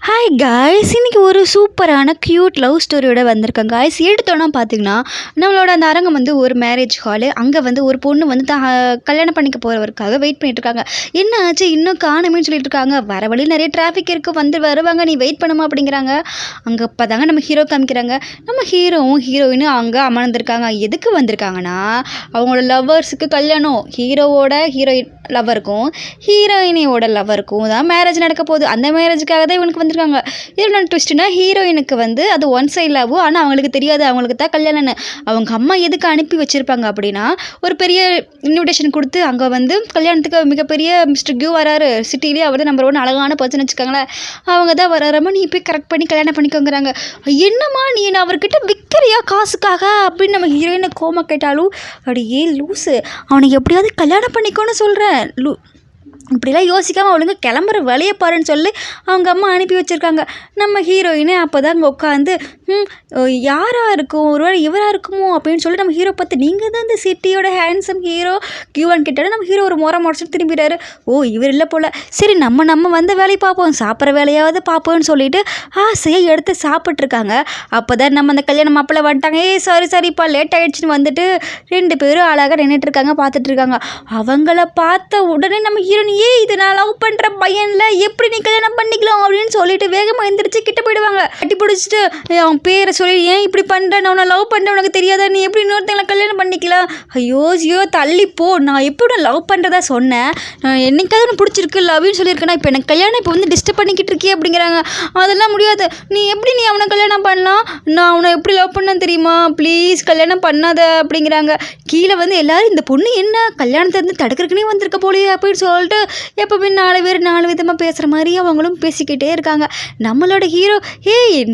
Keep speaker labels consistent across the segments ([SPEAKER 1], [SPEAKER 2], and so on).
[SPEAKER 1] Hi guys, இன்றைக்கி ஒரு சூப்பரான க்யூட் லவ் ஸ்டோரியோட வந்திருக்கேன் காய்ஸ். எடுத்தோன்னா பார்த்தீங்கன்னா நம்மளோட அந்த அரங்கம் வந்து ஒரு மேரேஜ் ஹாலு. அங்கே வந்து ஒரு பொண்ணு வந்து கல்யாணம் பண்ணிக்க போகிறவருக்காக வெயிட் பண்ணிட்டுருக்காங்க. என்ன ஆச்சு இன்னும் காணுமேன்னு சொல்லிட்டு இருக்காங்க. வர வழி நிறைய டிராஃபிக் இருக்குது, வந்து வருவாங்க, நீ வெயிட் பண்ணுமா அப்படிங்கிறாங்க. அங்கே இப்போ தாங்க நம்ம ஹீரோ காமிக்கிறாங்க. நம்ம ஹீரோவும் ஹீரோயினும் அங்கே அமர்ந்திருக்காங்க. எதுக்கு வந்திருக்காங்கன்னா அவங்களோட லவ்வர்ஸுக்கு கல்யாணம். ஹீரோயின் லவ்வருக்கும் ஹீரோயினியோட லவ்வருக்கும் தான் மேரேஜ் நடக்க போகுது. அந்த மேரேஜுக்காக தான் இவனுக்கு வந்திருக்காங்க. இதில் ட்விஸ்ட்னா ஹீரோயினுக்கு வந்து அது ஒன் சைட் லவ். ஆனால் அவங்களுக்கு தெரியாது அவங்களுக்கு தான் கல்யாணம்னு. அவங்க அம்மா எதுக்கு அனுப்பி வச்சுருப்பாங்க அப்படின்னா ஒரு பெரிய இன்விடேஷன் கொடுத்து அங்கே வந்து கல்யாணத்துக்கு மிகப்பெரிய மிஸ்டர் கியூ வராரு. சிட்டிலேயே அவர் தான் நம்பர் 1 அழகான பர்சன் வச்சுக்கோங்களேன். அவங்க தான் வராரம்மா, நீ போய் கரெக்ட் பண்ணி கல்யாணம் பண்ணிக்கோங்கிறாங்க. என்னம்மா நீ அவர்கிட்ட விற்கிறியா காசுக்காக அப்படின்னு நம்ம ஹீரோயினை கோமா கேட்டாலும் அப்படியே லூஸு, அவனை எப்படியாவது கல்யாணம் பண்ணிக்கோன்னு சொல்கிறேன். இப்படிலாம் யோசிக்காமல் அவளுங்க கிளம்புற வழியை பாருன்னு சொல்லி அவங்க அம்மா அனுப்பி வச்சுருக்காங்க. நம்ம ஹீரோயினே அப்போ தான் அங்கே உட்காந்து யாராக இருக்கும், ஒருவேளை இவராக இருக்குமோ அப்படின்னு சொல்லி நம்ம ஹீரோ பார்த்து, நீங்கள் தான் இந்த சிட்டியோட ஹேண்ட்ஸம் ஹீரோ கியூவான்னு கேட்டாலும் நம்ம ஹீரோ ஒரு முறைச்சிட்டு திரும்பிடுறாரு. ஓ இவர் இல்லை போல், சரி நம்ம வந்த வேலையை பார்ப்போம், சாப்பிட்ற வேலையாவது பார்ப்போம்னு சொல்லிட்டு ஆசையாக எடுத்து சாப்பிட்ருக்காங்க. அப்போ தான் நம்ம அந்த கல்யாணம் மாப்பிள்ளை வந்துட்டாங்க. சாரிப்பா லேட் ஆகிடுச்சின்னு வந்துட்டு 2 பேரும் அழகாக நின்றுட்டுருக்காங்க, பார்த்துட்ருக்காங்க. அவங்கள பார்த்த உடனே நம்ம ஹீரோனி, இது நான் லவ் பண்ணுற பையன்ல எப்படி நீ கல்யாணம் பண்ணிக்கலாம் அப்படின்னு சொல்லிட்டு வேகமாக எந்திரிச்சு கிட்ட போயிடுவாங்க. கட்டி பிடிச்சிட்டு அவன் பேரை சொல்லி, ஏன் இப்படி பண்ணுறேன், நான் உன்னை லவ் பண்ணுறேன், உனக்கு தெரியாதா, நீ எப்படி இன்னொருத்தங்களை கல்யாணம் பண்ணிக்கலாம், ஐயோ தள்ளிப்போ, நான் எப்படி உன்னை லவ் பண்ணுறதா சொன்னேன், நான் என்னைக்காவது ஒன்று பிடிச்சிருக்கு லவ்னு சொல்லியிருக்கேன்னா, இப்போ எனக்கு கல்யாணம் இப்போ வந்து டிஸ்டர்ப் பண்ணிக்கிட்டு இருக்கே அப்படிங்கிறாங்க. அதெல்லாம் முடியாது, நீ அவனை கல்யாணம் பண்ணலாம், நான் அவனை எப்படி லவ் பண்ணேன்னு தெரியுமா, ப்ளீஸ் கல்யாணம் பண்ணாத அப்படிங்கிறாங்க. கீழே வந்து எல்லாரும் இந்த பொண்ணு என்ன கல்யாணத்தை வந்து தடுக்கிறதுக்குனே வந்திருக்க போலையே அப்படின்னு சொல்லிட்டு எப்பவுமே 4 பேர் 4 விதமாக பேசுகிற மாதிரி அவங்களும் பேசிக்கிட்டே இருக்காங்க. நம்மளோட ஹீரோ,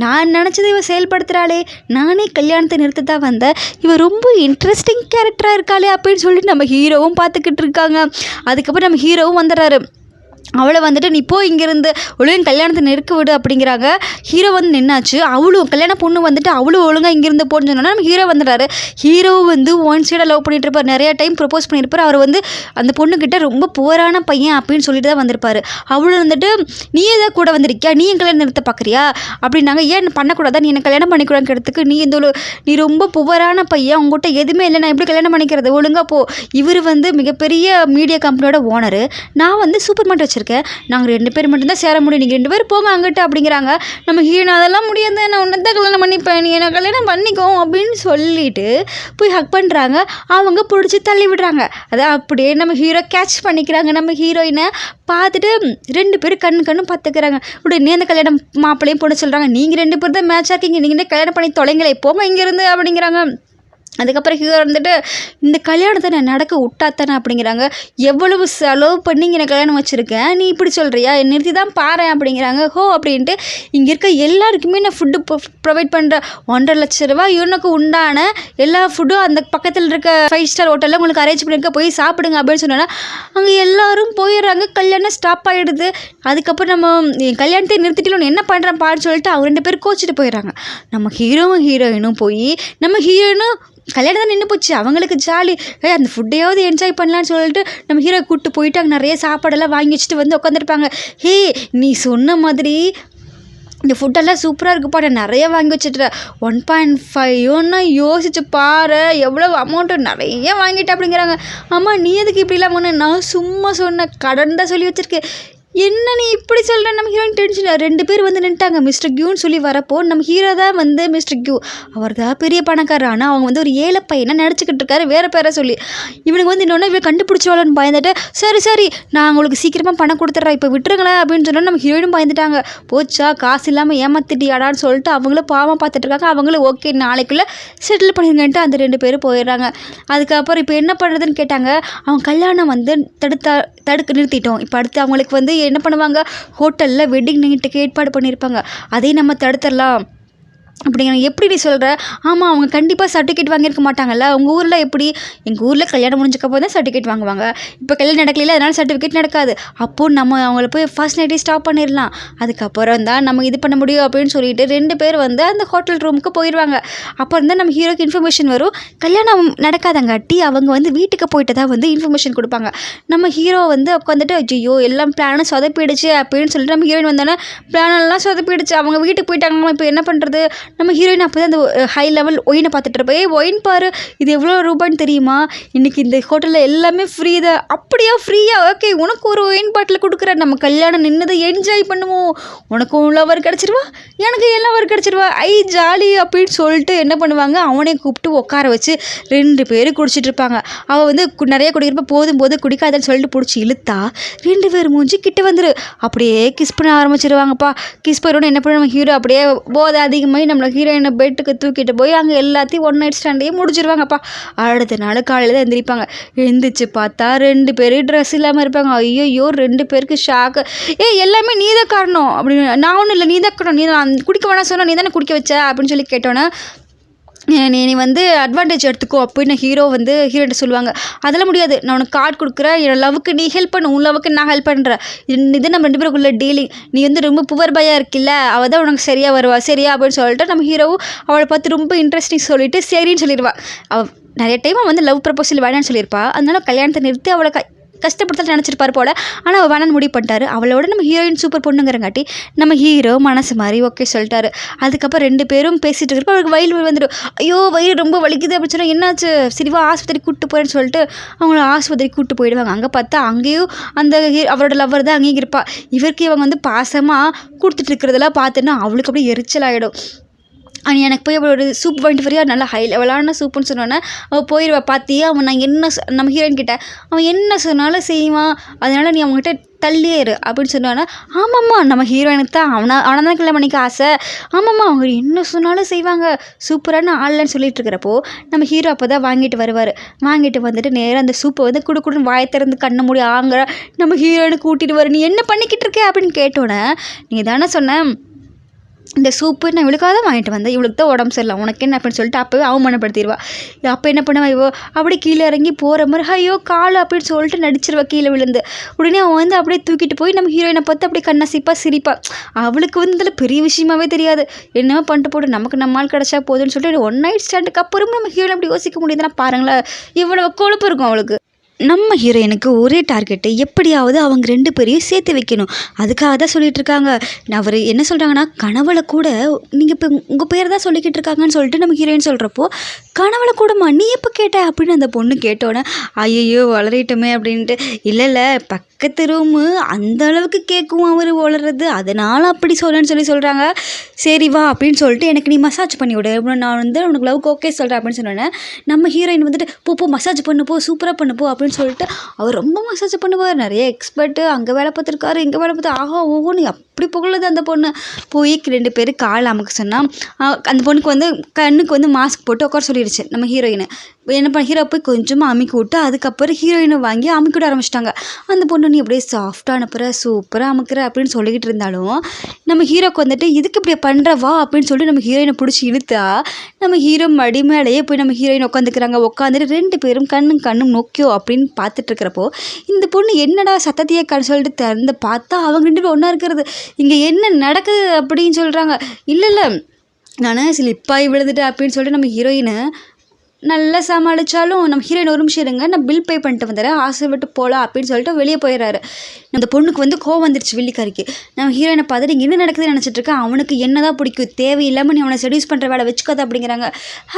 [SPEAKER 1] நான் நினச்சதை இவ செயல்படுத்துகிறாளே, நானே கல்யாணத்தை நிறுத்த தான் வந்தேன், இவ ரொம்ப இன்ட்ரெஸ்டிங் கேரக்டராக இருக்காளே அப்படின்னு சொல்லிட்டு நம்ம ஹீரோவும் பார்த்துக்கிட்டு இருக்காங்க. அதுக்கப்புறம் நம்ம ஹீரோவும் வந்துடுறாரு. அவளை வந்துட்டு நீ போ இங்கேருந்து ஒழுங்கு கல்யாணத்தை நெருக்க விடு அப்படிங்கிறாங்க. ஹீரோ வந்து நின்னாச்சு. அவளும் கல்யாண பொண்ணு வந்துட்டு அவளும் ஒழுங்காக இங்கேருந்து போன்னு சொன்னோன்னா நம்ம ஹீரோ வந்துடுறாரு. ஹீரோ வந்து ஒன் சைடாக லவ் பண்ணிட்டு இருப்பார், நிறையா டைம் ப்ரப்போஸ் பண்ணியிருப்பார். அவர் வந்து அந்த பொண்ணுக்கிட்ட ரொம்ப புவரான பையன் அப்படின்னு சொல்லிட்டு தான் வந்திருப்பார். அவளும் வந்துட்டு நீயே தான் கூட வந்திருக்கியா, நீ என் கல்யாணம் நிறுத்த பார்க்குறியா அப்படின்னாங்க. ஏன் பண்ணக்கூடாதா, நீ என்ன கல்யாணம் பண்ணிக்கூடாதுக்கிறதுக்கு, நீ ரொம்ப புவரான பையன், உங்கள்கிட்ட எதுவுமே இல்லை, நான் எப்படி கல்யாணம் பண்ணிக்கிறது, ஒழுங்காக போ. இவர் வந்து மிகப்பெரிய மீடியா கம்பெனியோட ஓனரு, நான் வந்து சூப்பர் மார்க்கெட் வச்சுருக்கேன், நாங்கள் 2 பேர் மட்டும்தான் சேர முடியும், நீங்கள் 2 பேர் போங்க அங்கிட்ட அப்படிங்கிறாங்க. நம்ம ஹீரோ அதெல்லாம் முடியாது, நான் உன்னை தான் கல்யாணம் பண்ணிப்பேன், நீ என்ன கல்யாணம் பண்ணிக்கோ அப்படின்னு சொல்லிட்டு போய் ஹக் பண்ணுறாங்க. அவங்க பிடிச்சி தள்ளி விடுறாங்க. அதை அப்படியே நம்ம ஹீரோ கேட்ச் பண்ணிக்கிறாங்க. நம்ம ஹீரோயினை பார்த்துட்டு 2 பேரும் கண்ணு பார்த்துக்கிறாங்க. உடனே அந்த கல்யாணம் மாப்பிள்ளையும் பொண்ணு சொல்கிறாங்க, நீங்கள் 2 பேர் தான் மேட்சாக இருக்கீங்க, நீங்கள் கல்யாணம் பண்ணி தொலைங்களே, போங்க இங்கேருந்து அப்படிங்கிறாங்க. அதுக்கப்புறம் ஹீரோ வந்துட்டு இந்த கல்யாணத்தை நான் நடக்க விட்டாத்தானே அப்படிங்கிறாங்க. எவ்வளவு செலவு பண்ணி இங்கே நான் கல்யாணம் வச்சுருக்கேன், நீ இப்படி சொல்கிறியா, நிறுத்தி தான் பாரு அப்படிங்கிறாங்க. அப்படின்ட்டு இங்கே இருக்க எல்லாருக்குமே நான் ஃபுட்டு ப்ரொவைட் பண்ணுறேன், 1.5 லட்ச ரூபா இவனுக்கு உண்டான எல்லா ஃபுட்டும் அந்த பக்கத்தில் இருக்க 5 ஸ்டார் ஹோட்டலில் உங்களுக்கு அரேஞ்ச் பண்ணியிருக்க, போய் சாப்பிடுங்க அப்படின்னு சொன்னோன்னா அங்கே எல்லோரும் போயிடுறாங்க. கல்யாணம் ஸ்டாப் ஆகிடுது. அதுக்கப்புறம் நம்ம கல்யாணத்தை நிறுத்திட்டு என்ன பண்ணுறேன் பான்னு சொல்லிட்டு அவங்க 2 பேர் கோச்சிட்டு போயிடுறாங்க. நம்ம ஹீரோயினும் போய் நம்ம ஹீரோயினும் கல்யாணம் தான் நின்று போச்சு, அவங்களுக்கு ஜாலி, அந்த ஃபுட்டையாவது என்ஜாய் பண்ணலான்னு சொல்லிட்டு நம்ம ஹீரோ கூப்பிட்டு போயிட்டு அங்கே நிறைய சாப்பாடெல்லாம் வாங்கி வச்சுட்டு வந்து உட்காந்துருப்பாங்க. நீ சொன்ன மாதிரி இந்த ஃபுட்டெல்லாம் சூப்பராக இருக்குப்பா, நான் நிறைய வாங்கி வச்சுட்டுறேன், 1.5 யோசிச்சு பாரு, எவ்வளோ அமௌண்ட்டு நிறைய வாங்கிட்டேன் அப்படிங்கிறாங்க. அம்மா நீ எதுக்கு இப்படிலாம் பண்ண, நான் சும்மா சொன்னேன், கடன் தான் சொல்லி வச்சுருக்கேன், என்ன நீ இப்படி சொல்கிற. நம்ம ஹீரோயின் டென்ஷன், 2 பேர் வந்து நின்ட்டாங்க. மிஸ்டர் கியூன்னு சொல்லி வரப்போ நம்ம ஹீரோ தான் வந்து மிஸ்டர் கியூ, அவர் தான் பெரிய பணக்காரர், ஆனால் அவங்க வந்து ஒரு ஏழை பையனை நடிச்சுக்கிட்டு இருக்காரு வேறு பேரை சொல்லி. இவனுக்கு வந்து இன்னொன்று இவன் கண்டுபிடிச்சவாளன்னு பயந்துட்டு, சரி நான் உங்களுக்கு சீக்கிரமாக பணம் கொடுத்துட்றேன், இப்போ விட்டுருங்களேன் அப்படின்னு சொன்னால் நம்ம ஹீரோயினும் பயந்துட்டாங்க. போச்சா காசு இல்லாமல் ஏமாத்திட்டியாடான்னு சொல்லிட்டு அவங்களும் பாவம் பார்த்துட்டு இருக்காங்க. அவங்களும் ஓகே நாளைக்குள்ளே செட்டில் பண்ணிருங்கன்ட்டு அந்த 2 பேரும் போயிடுறாங்க. அதுக்கப்புறம் இப்போ என்ன பண்ணுறதுன்னு கேட்டாங்க. அவங்க கல்யாணம் வந்து தடுக்க நிறுத்திட்டோம், இப்போ அடுத்து அவங்களுக்கு வந்து என்ன பண்ணுவாங்க, ஹோட்டலில் வெட்டிங் நைட்டுக்கு ஏற்பாடு பண்ணியிருப்பாங்க, அதையும் நம்ம தடுத்துடலாம் அப்படிங்கிற எப்படி நீ சொல்கிற? ஆமாம், அவங்க கண்டிப்பாக சர்டிஃபிகேட் வாங்கியிருக்க மாட்டாங்கல்ல. உங்கள் ஊரில் எப்படி? எங்கள் ஊரில் கல்யாணம் முடிஞ்சக்கப்போ தான் சர்டிஃபிகேட் வாங்குவாங்க. இப்போ கல்யாணம் நடக்கல, அதனால் சர்டிஃபிகேட் நடக்காது. அப்போது நம்ம அவங்கள போய் ஃபர்ஸ்ட் நைட்டே ஸ்டாப் பண்ணிடலாம். அதுக்கப்புறம் தான் நம்ம இது பண்ண முடியும் அப்படின்னு சொல்லிட்டு 2 பேர் வந்து அந்த ஹோட்டல் ரூமுக்கு போயிடுவாங்க. அப்புறம் தான் நம்ம ஹீரோக்கு இன்ஃபர்மேஷன் வரும். கல்யாணம் நடக்காதங்காட்டி அவங்க வந்து வீட்டுக்கு போயிட்டு தான் வந்து இன்ஃபர்மேஷன் கொடுப்பாங்க. நம்ம ஹீரோ வந்து உட்காந்துட்டு ஐயோ எல்லாம் பிளானும் சொதப்பிடுச்சு அப்படின்னு சொல்லிட்டு நம்ம ஹீரோயின் வந்தோடனே பிளானெல்லாம் சொதப்பிடுச்சு, அவங்க வீட்டுக்கு போயிட்டாங்க, இப்போ என்ன பண்ணுறது? நம்ம ஹீரோயின் அப்போ தான் அந்த ஹை லெவல் ஒயினை பார்த்துட்டு இருப்போம். ஒயின் பாரு, இது எவ்வளோ ரூபான்னு தெரியுமா? இன்றைக்கி இந்த ஹோட்டலில் எல்லாமே ஃப்ரீ தான். அப்படியா? ஃப்ரீயா? ஓகே, உனக்கு ஒரு ஒயின் பாட்டில் கொடுக்குறேன், நம்ம கல்யாணம் நின்னதை என்ஜாய் பண்ணுவோம், உனக்கும் லவர் கிடச்சிருவா, எனக்கு எல்லாம் லவர் கிடச்சிருவா, ஜாலி அப்படின்னு சொல்லிட்டு என்ன பண்ணுவாங்க, அவனை கூப்பிட்டு உட்கார வச்சு 2 பேரும் குடிச்சிட்டு இருப்பாங்க. அவள் வந்து நிறைய குடிக்கிறப்ப போதும் போது குடிக்காதன்னு சொல்லிட்டு பிடிச்சி இழுத்தா 2 பேர் மூஞ்சி கிட்ட வந்துரு. அப்படியே கிஸ் பண்ண ஆரம்பிச்சிருவாங்கப்பா. கிஸ் பண்ணோன்னு என்ன பண்ணுவாங்க, ஹீரோ அப்படியே போதை அதிகமாகி நம்மளை ஹீரோயினை பெட்டுக்கு தூக்கிட்டு போய் அங்கே எல்லாத்தையும் ஒன் நைட் ஸ்டாண்டையே முடிச்சிருவாங்கப்பா. அடுத்த நாள் காலையில் தான் எந்திரிப்பாங்க. எழுந்திரிச்சு பார்த்தா 2 பேரும் ட்ரெஸ் இல்லாமல் இருப்பாங்க. ஐயோ 2 பேருக்கு ஷாக்கு. எல்லாமே நீ தான் காரணம் அப்படின்னு. நான் ஒன்றும் இல்லை, நீ தான் காரணம், நீ தான் குடிக்க வேணாம் சொன்னால் நீ தானே குடிக்க வச்ச அப்படின்னு சொல்லி கேட்டோன்னே நீ வந்து அட்வான்டேஜ் எடுத்துக்கோ அப்படின்னு ஹீரோ வந்து ஹீரோயிட்ட சொல்லுவாங்க. அதெல்லாம் முடியாது, நான் உனக்கு கார்டு கொடுக்குறேன், என் லவ்வுக்கு நீ ஹெல்ப் பண்ணு, உன் லவ்வுக்கு நான் ஹெல்ப் பண்ணுறேன், இது நம்ம 2 பேருக்குள்ள டீலிங். நீ வந்து ரொம்ப புவர் பையாக இருக்கில்ல, அவள் தான் உனக்கு சரியாக வருவா, சரியா அப்படின்னு சொல்லிட்டு நம்ம ஹீரோவும் அவளை பார்த்து ரொம்ப இன்ட்ரெஸ்டிங் சொல்லிட்டு சரின்னு சொல்லிடுவா. அவள் நிறைய டைம் வந்து லவ் ப்ரப்போசல் வேணான்னு சொல்லியிருப்பா. அதனால கல்யாணத்தை நிறுத்தி அவளை கஷ்டப்படுத்தல நினச்சிருப்பார் போல். ஆனால் அவள் வேணான்னு முடிவு பண்ணிட்டாரு. அவளோட நம்ம ஹீரோயின் சூப்பர் பொண்ணுங்கிறங்காட்டி நம்ம ஹீரோ மனசு மாதிரி ஓகே சொல்லிட்டாரு. அதுக்கப்புறம் 2 பேரும் பேசிகிட்டு இருக்கிறப்ப அவளுக்கு வயிறு வந்துடும். ஐயோ வயிறு ரொம்ப வலிக்குது அப்படின்னு சொன்னால் என்னாச்சு, சரிவா ஆஸ்பத்திரி கூப்பிட்டு போகிறேன்னு சொல்லிட்டு அவங்கள ஆஸ்பத்திரி கூப்பிட்டு போயிடுவாங்க. அங்கே பார்த்தா அங்கேயும் அந்த அவரோட லவ்வர் தான் அங்கேயும் இருப்பா. இவருக்கு இவங்க வந்து பாசமாக கொடுத்துட்டு இருக்கிறதெல்லாம் பார்த்துன்னா அவளுக்கு அப்படியே எரிச்சல் ஆகிடும். எனக்கு போய் அவளோட சூப் வாங்கிட்டு வரியா, நல்லா ஹை லெவலான சூப்புன்னு சொன்னோன்னே அவள் போயிடுவா. பார்த்தியா அவன் நான் என்ன நம்ம ஹீரோயின் கிட்ட அவன் என்ன சொன்னாலும் செய்வான், அதனால் நீ அவங்ககிட்ட தள்ளியே இரு அப்படின்னு சொன்னான்னா, ஆமாம்மா நம்ம ஹீரோயினுக்கு தான் அவனை தான் கல்யாணம் பண்ணிக்க ஆசை, ஆமாம்மா அவங்க என்ன சொன்னாலும் செய்வாங்க, சூப்பரான ஆள்லன்னு சொல்லிட்டு இருக்கிறப்போ நம்ம ஹீரோ அப்போ தான் வாங்கிட்டு வருவார். வாங்கிட்டு வந்துட்டு நேராக அந்த சூப்பை வந்து குடுக்குன்னு வாயை திறந்து கண்ண மூடி ஆங்கிற நம்ம ஹீரோயினுக்கு கூட்டிகிட்டு வர. நீ என்ன பண்ணிக்கிட்டு இருக்க அப்படின்னு கேட்டோன்னே, நீ தானே சொன்ன இந்த சூப்பு நான் இவளுக்காக தான் வாங்கிட்டு வந்தேன், இவளுக்கு தான் உடம்பு சரியில்லை, உனக்கு என்ன அப்படின்னு சொல்லிட்டு அப்போவே அவமானப்படுத்திடுவா. அப்போ என்ன பண்ணுவா, இவோ அப்படி கீழே இறங்கி போகிற மாதிரி ஐயோ கால் அப்படின்னு சொல்லிட்டு நடிச்சிருவா கீழே விழுந்து. உடனே அவன் வந்து அப்படியே தூக்கிட்டு போய் நம்ம ஹீரோயினை பார்த்து அப்படியே கண்ணசிப்பா சிரிப்பா. அவளுக்கு வந்து இதில் பெரிய விஷயமாவே தெரியாது, என்னவோ பண்ணிட்டு போட்டு நமக்கு நம்மால் கிடச்சா போதுன்னு சொல்லிட்டு ஒன் நைட் ஸ்டாண்டுக்கு அப்புறமும் நம்ம ஹீரோயின் அப்படி யோசிக்க முடியுதுன்னா பாருங்களேன், இவ்வளோ கொழுப்பு இருக்கும் அவளுக்கு. நம்ம ஹீரோயினுக்கு ஒரே டார்கெட்டு, எப்படியாவது அவங்க 2 பேரையும் சேர்த்து வைக்கணும். அதுக்காக தான் சொல்லிட்டு இருக்காங்க. அவர் என்ன சொல்கிறாங்கன்னா, கனவுல கூட நீங்கள் இப்போ உங்கள் பேர் தான் சொல்லிக்கிட்டு இருக்காங்கன்னு சொல்லிட்டு நம்ம ஹீரோயின் சொல்கிறப்போ, கனவுல கூடமா நீ எப்போ கேட்ட அப்படின்னு அந்த பொண்ணு கேட்டோன்னே ஐயோ வளரிட்டோமே அப்படின்ட்டு, இல்லை பக்கத்து ரூமு அந்த அளவுக்கு கேட்கும் அவர் வளர்றது, அதனால் அப்படி சொல்லணும்னு சொல்கிறாங்க. சரி வா அப்படின்னு சொல்லிட்டு எனக்கு நீ மசாஜ் பண்ணி விடு, நான் வந்து உனக்கு லவ்க்கு ஓகே சொல்கிறேன் அப்படின்னு சொன்னோன்னே நம்ம ஹீரோயின் வந்துட்டு போ மசாஜ் பண்ணு போ, சூப்பராக பண்ணு போ அப்படின்னு சொல்லிட்டு அவர் ரொம்ப மசாஜ் பண்ணுவார். நிறைய எக்ஸ்பர்ட்டு அங்கே வேலை பார்த்துருக்காரு, இங்கே வேலை பார்த்து ஆஹா ஓஹோன்னு அப்படி புகழுது அந்த பொண்ணு. போய் 2 பேர் கால் அமுக்க சொன்னால் அந்த பொண்ணுக்கு வந்து கண்ணுக்கு வந்து மாஸ்க் போட்டு உட்கார சொல்லிடுச்சு நம்ம ஹீரோயினை. என்ன பண்ண ஹீரோ போய் கொஞ்சமாக அமுக்கி விட்டு அதுக்கப்புறம் ஹீரோயினை வாங்கி அமுக்கி விட ஆரம்பிச்சிட்டாங்க. அந்த பொண்ணு நீ அப்படியே சாஃப்டாக அனுப்புகிற, சூப்பராக அமுக்குற அப்படின்னு சொல்லிக்கிட்டு இருந்தாலும் நம்ம ஹீரோக்கு வந்துட்டு இதுக்கு இப்படி பண்ணுறவா அப்படின்னு சொல்லிட்டு நம்ம ஹீரோயினை பிடிச்சி இழுத்தா நம்ம ஹீரோ மடி மேலேயே போய் நம்ம ஹீரோயின் உட்காந்துக்கிறாங்க. உட்காந்துட்டு 2 பேரும் கண்ணும் நோக்கியோ அப்படின்னு பார்த்துட்டு இருக்கிறப்போ இந்த பொண்ணு என்னடா சத்தத்தையே சொல்லிட்டு திறந்து பார்த்தா அவங்க 2 பேரும் ஒன்றா இருக்கிறது. இங்கே என்ன நடக்குது அப்படின்னு சொல்கிறாங்க. இல்லை நான் ஸ்லிப்பாகி விழுந்துட்டேன் அப்படின்னு சொல்லிட்டு நம்ம ஹீரோயினை நல்லா சமாளித்தாலும் நம்ம ஹீரோயின் ஒரு நிமிஷம் இருங்க, நான் பில் பே பண்ணிட்டு வந்துடுறேன், ஆசைப்பட்டு போகலாம் அப்படின்னு சொல்லிட்டு வெளியே போயிடுறாரு. அந்த பொண்ணுக்கு வந்து கோவம் வந்துருச்சு வெள்ளிக்காரிக்கு. நம்ம ஹீரோயினை பார்த்துட்டு இங்கே என்ன நடக்குதுன்னு நினச்சிட்டு இருக்கேன், அவனுக்கு என்ன தான் பிடிக்கும், தேவையில்லாமல் நீ அவனை செடியூஸ் பண்ணுற வேலை வச்சுக்காத அப்படிங்கிறாங்க.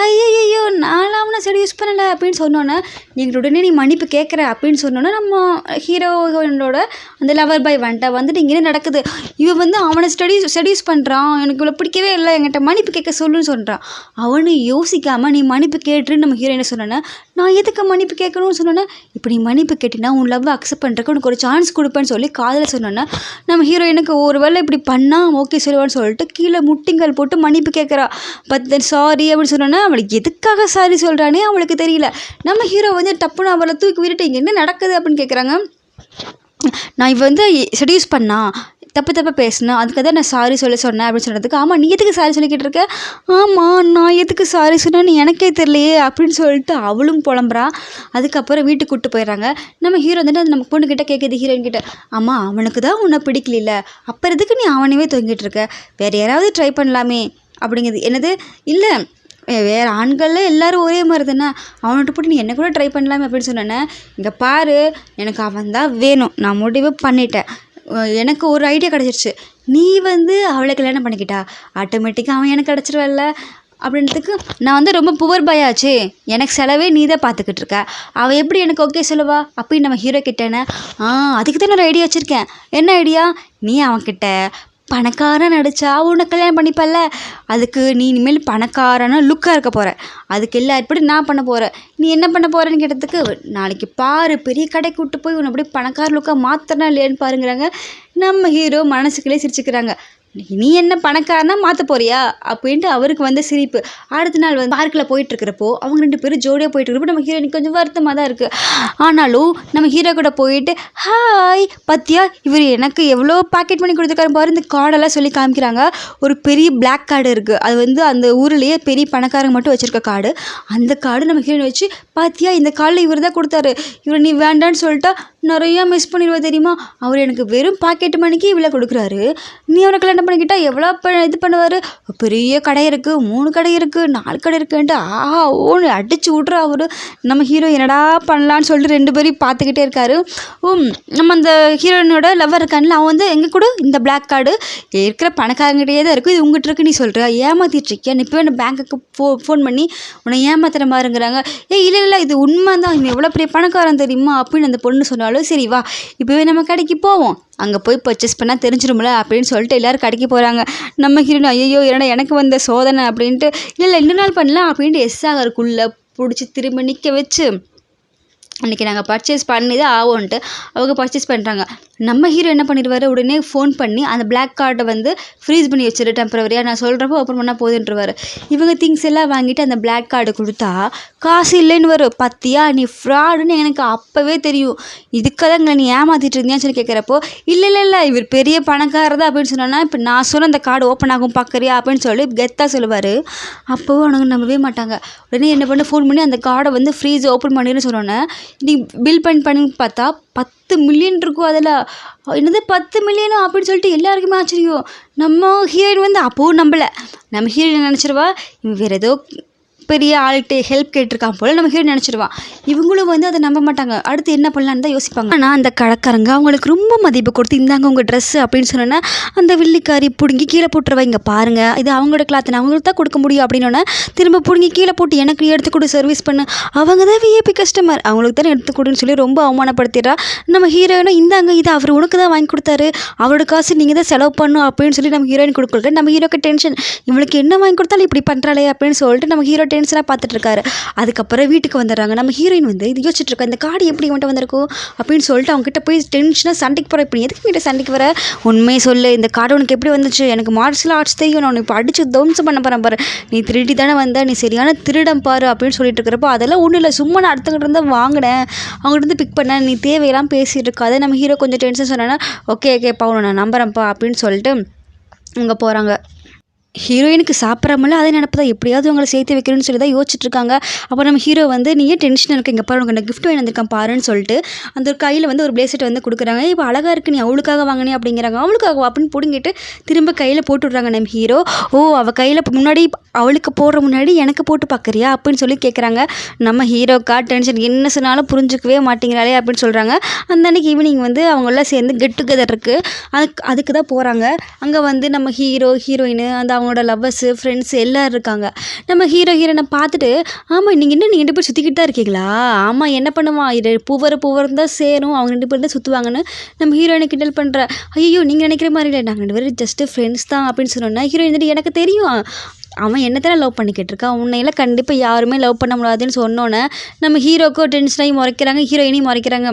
[SPEAKER 1] ஐயோ நானும் அவனை செடியூஸ் பண்ணலை அப்படின்னு சொன்னோன்னே எங்களோட உடனே நீ மன்னிப்பு கேட்குற அப்படின்னு சொன்னோன்னே நம்ம ஹீரோயினோட அந்த லவர் பாய் வந்துட்டு இங்கே என்ன நடக்குது, இவன் வந்து அவனை செடியூஸ் பண்ணுறான், எனக்கு இவ்வளோ பிடிக்கவே இல்லை, என்கிட்ட மன்னிப்பு கேட்க சொல்லுன்னு சொல்கிறான். அவனு யோசிக்காமல் நீ மன்னிப்பு கேட்டு நம்ம ஹீரோயினை சொன்னேன்னா நான் எதுக்கு மன்னிப்பு கேட்கணும்னு சொன்னேன்னா, இப்போ நீ மன்னிப்பு கேட்டினா உன் லவ் அக்செப்ட் பண்ணுறக்கு உனக்கு ஒரு சான்ஸ் கொடுப்பேன்னு சொல்லி காதில் சொன்னோன்னா நம்ம ஹீரோயினுக்கு ஒரு வேளை இப்படி பண்ணால் ஓகே சொல்லுவான்னு சொல்லிட்டு கீழே முட்டிங்கள் போட்டு மன்னிப்பு கேட்குறா. பட் சாரி அப்படின்னு சொன்னோன்னா அவளுக்கு எதுக்காக சாரி சொல்கிறானே அவளுக்கு தெரியல. நம்ம ஹீரோ வந்து டப்புன்னு அவளை தூக்கி விட்டுட்டு இங்கே என்ன நடக்குது அப்படின்னு கேட்குறாங்க. நான் இவ வந்து செடியூஸ் பண்ணா தப்பு தப்பாக பேசினேன், அதுக்கு தான் நான் சாரி சொன்னேன் அப்படின்னு சொன்னதுக்கு, ஆமாம் நீ எதுக்கு சாரி சொல்லிக்கிட்டு இருக்க? ஆமாம் நான் எதுக்கு சாரி சொன்னேன்னு எனக்கே தெரியலையே அப்படின்னு சொல்லிட்டு அவளும் புலம்புறா. அதுக்கப்புறம் வீட்டுக்கு கூப்பிட்டு போயிடுறாங்க. நம்ம ஹீரோ வந்துட்டு அது நம்ம பொண்ணுக்கிட்ட கேட்குது, ஹீரோயின் கிட்ட, ஆமாம் அவனுக்கு தான் உன்னை பிடிக்கல, அப்புறம் எதுக்கு நீ அவனவே தொங்கிட்டு இருக்க, வேறு யாராவது ட்ரை பண்ணலாமே அப்படிங்குது. என்னது இல்லை வேறு ஆண்களில் எல்லோரும் ஒரே மாதிரி தானே, அவன்கிட்ட போட்டு நீ என்ன கூட ட்ரை பண்ணலாமே அப்படின்னு சொன்னேன்னே, இங்கே பாரு எனக்கு அவன் தான் வேணும், நான் முடிவு பண்ணிட்டேன், எனக்கு ஒரு ஐடியா கிடச்சிருச்சு, நீ வந்து அவளை கல்யாணம் பண்ணிக்கிட்டா ஆட்டோமேட்டிக்காக அவன் எனக்கு கிடச்சிருவல்ல அப்படின்றதுக்கு, நான் வந்து ரொம்ப புவர் பாயாச்சு, எனக்கு செலவே நீ தான் பார்த்துக்கிட்டு இருக்க, அவள் எப்படி எனக்கு ஓகே சொல்லுவா அப்படின்னு நம்ம ஹீரோ கிட்டேனே, அதுக்கு தான் நான் ஒரு ஐடியா வச்சுருக்கேன். என்ன ஐடியா? நீ அவன்கிட்ட பணக்காரன் நடிச்சா உன்னை கல்யாணம் பண்ணிப்பல்ல, அதுக்கு நீ இனிமேல் பணக்காரனா லுக்காக இருக்க போகிற, அதுக்கு எல்லா ஏற்பாடு நான் பண்ண போகிறேன், நீ என்ன பண்ண போகிறேன்னு கேட்டதுக்கு, நாளைக்கு பாரு பெரிய கடை கூப்பிட்டு போய் உன்னை அப்படியே பணக்கார லுக்காக மாற்றினா இல்லையான்னு பாருங்கிறாங்க. நம்ம ஹீரோ மனசுக்குள்ளே சிரிச்சுக்கிறாங்க, நீ என்ன பணக்காரனா மாற்ற போறியா அப்படின்ட்டு அவருக்கு வந்து சிரிப்பு. அடுத்த நாள் வந்து பார்க்கில் போயிட்டுருக்கிறப்போ அவங்க 2 பேரும் ஜோடியாக போயிட்டுருக்கப்போ நம்ம ஹீரோயினுக்கு கொஞ்சம் வருத்தமாக தான் இருக்குது. ஆனாலும் நம்ம ஹீரோ கூட போயிட்டு, ஹாய் பத்தியா இவர் எனக்கு எவ்வளோ பாக்கெட் பண்ணி கொடுத்துருக்காரு பாரு, இந்த கார்டெல்லாம் சொல்லி காமிக்கிறாங்க. ஒரு பெரிய பிளாக் கார்டு இருக்குது, அது வந்து அந்த ஊர்லேயே பெரிய பணக்காரங்க மட்டும் வச்சுருக்க கார்டு. அந்த கார்டு நம்ம ஹீரோயின் வச்சு, பாத்தியா இந்த கார்டில் இவர் தான் கொடுத்தாரு, இவர் நீ வேண்டான்னு சொல்லிட்டா நிறையா மிஸ் பண்ணிடுவா தெரியுமா, அவர் எனக்கு வெறும் பாக்கெட் மணிக்கு இவ்வளோ கொடுக்குறாரு, நீ அவரை கல்யாணம் பண்ணிக்கிட்டா எவ்வளோ இது பண்ணுவார், பெரிய கடை இருக்குது, 3 கடை இருக்குது, 4 கடை இருக்குன்ட்டு ஆஹா ஓன்னு அடிச்சு விட்றா அவர். நம்ம ஹீரோ என்னடா பண்ணலான்னு சொல்லிட்டு 2 பேரையும் பார்த்துக்கிட்டே இருக்காரு. நம்ம அந்த ஹீரோயினோட லவ்வர் இருக்கான்ல, அவன் வந்து எங்கே கூட இந்த பிளாக் கார்டு இருக்கிற பணக்காரங்கிட்டே தான் இருக்குது, இது உங்ககிட்ட இருக்கு, நீ சொல்கிற ஏமாத்திட்டுருக்கியா, நீ இப்போ பேங்க்குக்கு ஃபோன் பண்ணி உன்னை ஏமாத்துற மாதிரிங்கிறாங்க. இல்லை இது உண்மை தான், இவன் எவ்வளோ பெரிய பணக்காரன் தெரியுமா அப்படின்னு அந்த பொண்ணு சொன்னாலும், சரி வா இப்போவே நம்ம கடைக்கு போவோம், அங்கே போய் பர்ச்சேஸ் பண்ணால் தெரிஞ்சிடும்ல அப்படின்னு சொல்லிட்டு எல்லோரும் கடைக்கு போகிறாங்க. நம்ம ஹீரோயின் ஐயோ என்னடா எனக்கு வந்த சோதனை அப்படின்ட்டு, இல்லை 2 நாள் பண்ணலாம் அப்படின்ட்டு எஸ் ஆகிறதுக்குள்ளே பிடிச்சி திரும்ப நிற்க வச்சு, அன்றைக்கி நாங்கள் பர்ச்சேஸ் பண்ணி தான் ஆகும்ன்ட்டு அவங்க பர்ச்சேஸ் பண்ணுறாங்க. நம்ம ஹீரோ என்ன பண்ணிடுவார், உடனே ஃபோன் பண்ணி அந்த பிளாக் கார்டை வந்து ஃப்ரீஸ் பண்ணி வச்சுரு டெம்பரவரியாக, நான் சொல்கிறப்போ ஓப்பன் பண்ணால் போதுன்றவார். இவங்க திங்ஸ் எல்லாம் வாங்கிட்டு அந்த பிளாக் கார்டு கொடுத்தா காசு இல்லைன்னு வரும். பத்தியா நீ ஃப்ராடுன்னு எனக்கு அப்போவே தெரியும், இதுக்காக நீ ஏமாற்றிட்டு இருந்தியான்னு சொல்லி கேட்குறப்போ, இல்லை இவர் பெரிய பணக்காரர் தான் அப்படின்னு சொன்னோன்னா, இப்போ நான் சொன்ன அந்த கார்டு ஓப்பன் ஆகும் பார்க்குறியா அப்படின்னு சொல்லி கெத்தாக சொல்லுவார். அப்போவும் அவனுங்க நம்பவே மாட்டாங்க. உடனே என்ன பண்ண ஃபோன் பண்ணி அந்த கார்டை வந்து ஃப்ரீஸ் ஓப்பன் பண்ணிடுன்னு சொன்னோன்னே, நீ பில் பண்ணி பார்த்தா 10 மில்லியன் இருக்கும் அதில். என்னது 10 மில்லியனா அப்படின்னு சொல்லிட்டு எல்லாருக்குமே ஆச்சரியம். நம்ம ஹீரோயின் வந்து அப்போவும் நம்பலை. நம்ம ஹீரோயின் நினச்சிருவா இவன் வேறு ஏதோ பெரிய ஆள்கிட்ட ஹெல்ப் கேட்டிருக்கான் போல் நம்ம ஹீரோ நினச்சிடுவான். இவங்களும் வந்து அதை நம்ப மாட்டாங்க. அடுத்து என்ன பண்ணலான்னு தான் யோசிப்பாங்க. ஆனால் அந்த கடைக்காரங்க அவங்களுக்கு ரொம்ப மதிப்பு கொடுத்து, இந்தாங்க உங்கள் ட்ரெஸ்ஸு அப்படின்னு சொன்னோன்னா, அந்த வில்லிக்காரி பிடுங்கி கீழே போட்டுருவாங்க. பாருங்கள் இது அவங்களோட கிளாத், நான் அவங்களுக்கு தான் கொடுக்க முடியும் அப்படின்னோடனே திரும்ப பிடுங்கி கீழே போட்டு எனக்கு எடுத்து கொடு சர்வீஸ் பண்ணு, அவங்க தான் விஐபி கஸ்டமர், அவங்களுக்கு தானே எடுத்து கொடுன்னு சொல்லி ரொம்ப அவமானப்படுத்திடுறா. நம்ம ஹீரோயினா இந்தாங்க இது அவர் உனக்கு தான் வாங்கி கொடுத்தாரு, அவரோட காசு நீங்கள் தான் செலவு பண்ணும் அப்படின்னு சொல்லி நம்ம ஹீரோயின் கொடுக்கல. நம்ம ஹீரோக்கு டென்ஷன், இவளுக்கு என்ன வாங்கி கொடுத்தாலும் இப்படி பண்ணுறாளே அப்படின்னு சொல்லிட்டு நம்ம ஹீரோ டென்ஷனாக பார்த்துட்டு இருக்காரு. அதுக்கப்புறம் வீட்டுக்கு வந்துடுறாங்க. நம்ம ஹீரோயின் வந்து இது யோசிச்சுட்டு இருக்கா, இந்த கார்டு எப்படி வந்துட்டு வந்திருக்கும் அப்படின்னு சொல்லிட்டு அவங்ககிட்ட போய் டென்ஷனாக சண்டைக்கு போகிற. இப்போ எதுக்கு வீட்டை சண்டைக்கு வர, உண்மையை சொல்லு, இந்த கார்டு உனக்கு எப்படி வந்துச்சு, எனக்கு மார்ஷல் ஆர்ட்ஸ் தெரியும், நான் இப்போ அடிச்சு தவம்சம் பண்ண போகிறேன் பாரு, நீ திருடி தானே வந்த, நீ சரியான திருடம் பாரு அப்படின்னு சொல்லிட்டு இருக்கிறப்போ, அதெல்லாம் ஒன்றும் இல்லை, சும்மா நான் அடுத்தவங்கிட்ட இருந்தால் வாங்கினேன், அவங்ககிட்ட இருந்து பிக் பண்ணேன், நீ தேவையெல்லாம் பேசிகிட்டு இருக்காது. நம்ம ஹீரோ கொஞ்சம் டென்ஷன் சொன்னேன்னா, ஓகே பாவம் நான் நம்புறேன்ப்பா அப்படின்னு சொல்லிட்டு அங்கே போகிறாங்க. ஹீரோயினுக்கு சாப்பிட்றாமல அதே நினப்பு தான், எப்படியாவது அவங்களை சேர்த்து வைக்கணும்னு சொல்லி தான் யோசிச்சுட்ருக்காங்க. அப்போ நம்ம ஹீரோ வந்து நீ ஏன் டென்ஷன் இருக்குது, இங்கே பாரு உனக்கு கிஃப்ட் வாங்கி வந்திருக்கான் பாருன்னு சொல்லிட்டு அந்த ஒரு கையில் வந்து ஒரு பிளேசெட் வந்து கொடுக்குறாங்க. இப்போ அழகாக இருக்குது, நீ அவளுக்காக வாங்கினே அப்படிங்கிறாங்க. அவளுக்காக அப்படின்னு பிடுங்கிட்டு திரும்ப கையில் போட்டு விட்றாங்க. நம்ம ஹீரோ அவள் கையில் முன்னாடி அவளுக்கு போடுற முன்னாடி எனக்கு போட்டு பார்க்குறியா அப்படின்னு சொல்லி கேட்குறாங்க. நம்ம ஹீரோக்கா டென்ஷன், என்ன சொன்னாலும் புரிஞ்சுக்கவே மாட்டேங்கிறாளே அப்படின்னு சொல்கிறாங்க. அந்த அன்றைக்கி ஈவினிங் வந்து அவங்களாம் சேர்ந்து கெட் டுகெதர் இருக்குது, அதுக்கு தான் போகிறாங்க. அங்கே வந்து நம்ம ஹீரோயின் அந்த அவங்களோட லவ்வர்ஸு ஃப்ரெண்ட்ஸ் எல்லோரும் இருக்காங்க. நம்ம ஹீரோயினை பார்த்துட்டு, ஆமாம் நீங்கள் 2 பேர் சுற்றிக்கிட்டு தான் இருக்கீங்களா, ஆமாம் என்ன பண்ணுவான் இது பூவர் தான் சேரும், அவங்க 2 பேர் தான் சுற்றுவாங்கன்னு நம்ம ஹீரோயினை கிண்டல் பண்ணுற. ஐயோ நீங்கள் நினைக்கிற மாதிரி இல்லை, நாங்கள் 2 பேரும் ஜஸ்ட்டு ஃப்ரெண்ட்ஸ் தான் அப்படின்னு சொன்னோன்னா, ஹீரோயின் வந்துட்டு எனக்கு தெரியும் அவன் என்ன தானே லவ் பண்ணிக்கிட்டு இருக்கான், உன்னையெல்லாம் கண்டிப்பாக யாருமே லவ் பண்ண முடியாதுன்னு சொன்னோன்னே நம்ம ஹீரோக்கும் டென்ஷனாகி முறைக்கிறாங்க, ஹீரோயினையும் முறைக்கிறாங்க.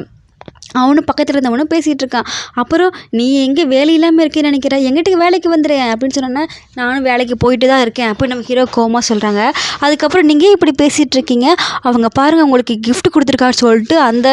[SPEAKER 1] அவனும் பக்கத்தில் இருந்தவனும் பேசிகிட்டு இருக்கான். அப்புறம் நீ எங்கே வேலை இல்லாமல் இருக்கேன்னு நினைக்கிற, எங்கிட்ட வேலைக்கு வந்துடுறேன் அப்படின்னு சொன்னோன்னே நானும் வேலைக்கு போயிட்டு தான் இருக்கேன் அப்படின்னு நம்ம ஹீரோ கோமா சொல்கிறாங்க. அதுக்கப்புறம் நீங்கள் இப்படி பேசிகிட்டு இருக்கீங்க, அவங்க பாருங்கள் உங்களுக்கு gift கொடுத்துருக்கான்னு சொல்லிட்டு அந்த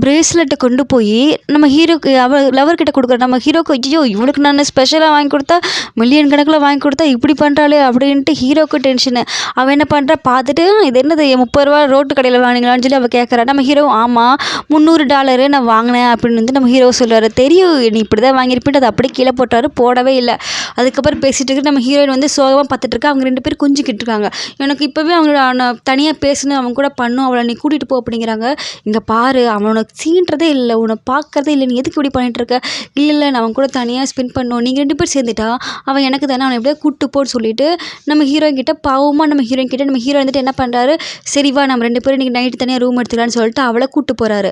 [SPEAKER 1] பிரேஸ்லெட்டை கொண்டு போய் நம்ம ஹீரோக்கு லவர்கிட்ட கொடுக்குற. நம்ம ஹீரோக்கு ஐயோ இவனுக்கு நான் ஸ்பெஷலாக வாங்கி கொடுத்தா மில்லியன் கணக்கில் வாங்கி கொடுத்தா இப்படி பண்ணுறாளே அப்படின்ட்டு ஹீரோக்கு டென்ஷனு. அவன் என்ன பண்ணுறா பார்த்துட்டு இது என்னது 30 ரூபா ரோட்டு கடையில் வாங்கினீங்களான்னு சொல்லி அவள் கேட்குறா. நம்ம ஹீரோ ஆமாம் $300 நான் வாங்கினேன் அப்படின்னு வந்து நம்ம ஹீரோ சொல்லுவார். தெரியும் நீ இப்படி தான் வாங்கியிருப்பிட்டு அதை அப்படியே கீழே போட்டார், போடவே இல்லை. அதுக்கப்புறம் பேசிகிட்டு இருக்கு நம்ம ஹீரோயின் வந்து சோகமாக பார்த்துட்டு இருக்கா. அவங்க 2 பேரும் குஞ்சிக்கிட்டு இருக்காங்க. எனக்கு இப்போவே அவங்களோட நான் தனியாக பேசணும், அவங்க கூட பண்ணும், அவளை நீ கூட்டிகிட்டு போ அப்படிங்கிறாங்க. இங்கே பாரு அவனை சீன்றதே இல்லை, உன்னை பார்க்கறதே இல்லை, நீ எதுக்கு இப்படி பண்ணிட்டு இருக்க. இல்லை நான் அவன் கூட தனியாக ஸ்பெண்ட் பண்ணோம், நீங்கள் 2 பேர் சேர்ந்துட்டா அவன் எனக்கு தானே, அவனை எப்படியா கூப்பிட்டு போன்னு சொல்லிட்டு நம்ம ஹீரோயின் கிட்ட பாவமாக நம்ம ஹீரோயின் கிட்ட நம்ம ஹீரோ வந்துட்டு என்ன பண்ணுறாரு, சரிவா நம்ம 2 பேரும் இன்றைக்கி நைட்டு தனியாக ரூம் எடுத்துக்கலான்னு சொல்லிட்டு அவளை கூப்பிட்டு போகிறாரு.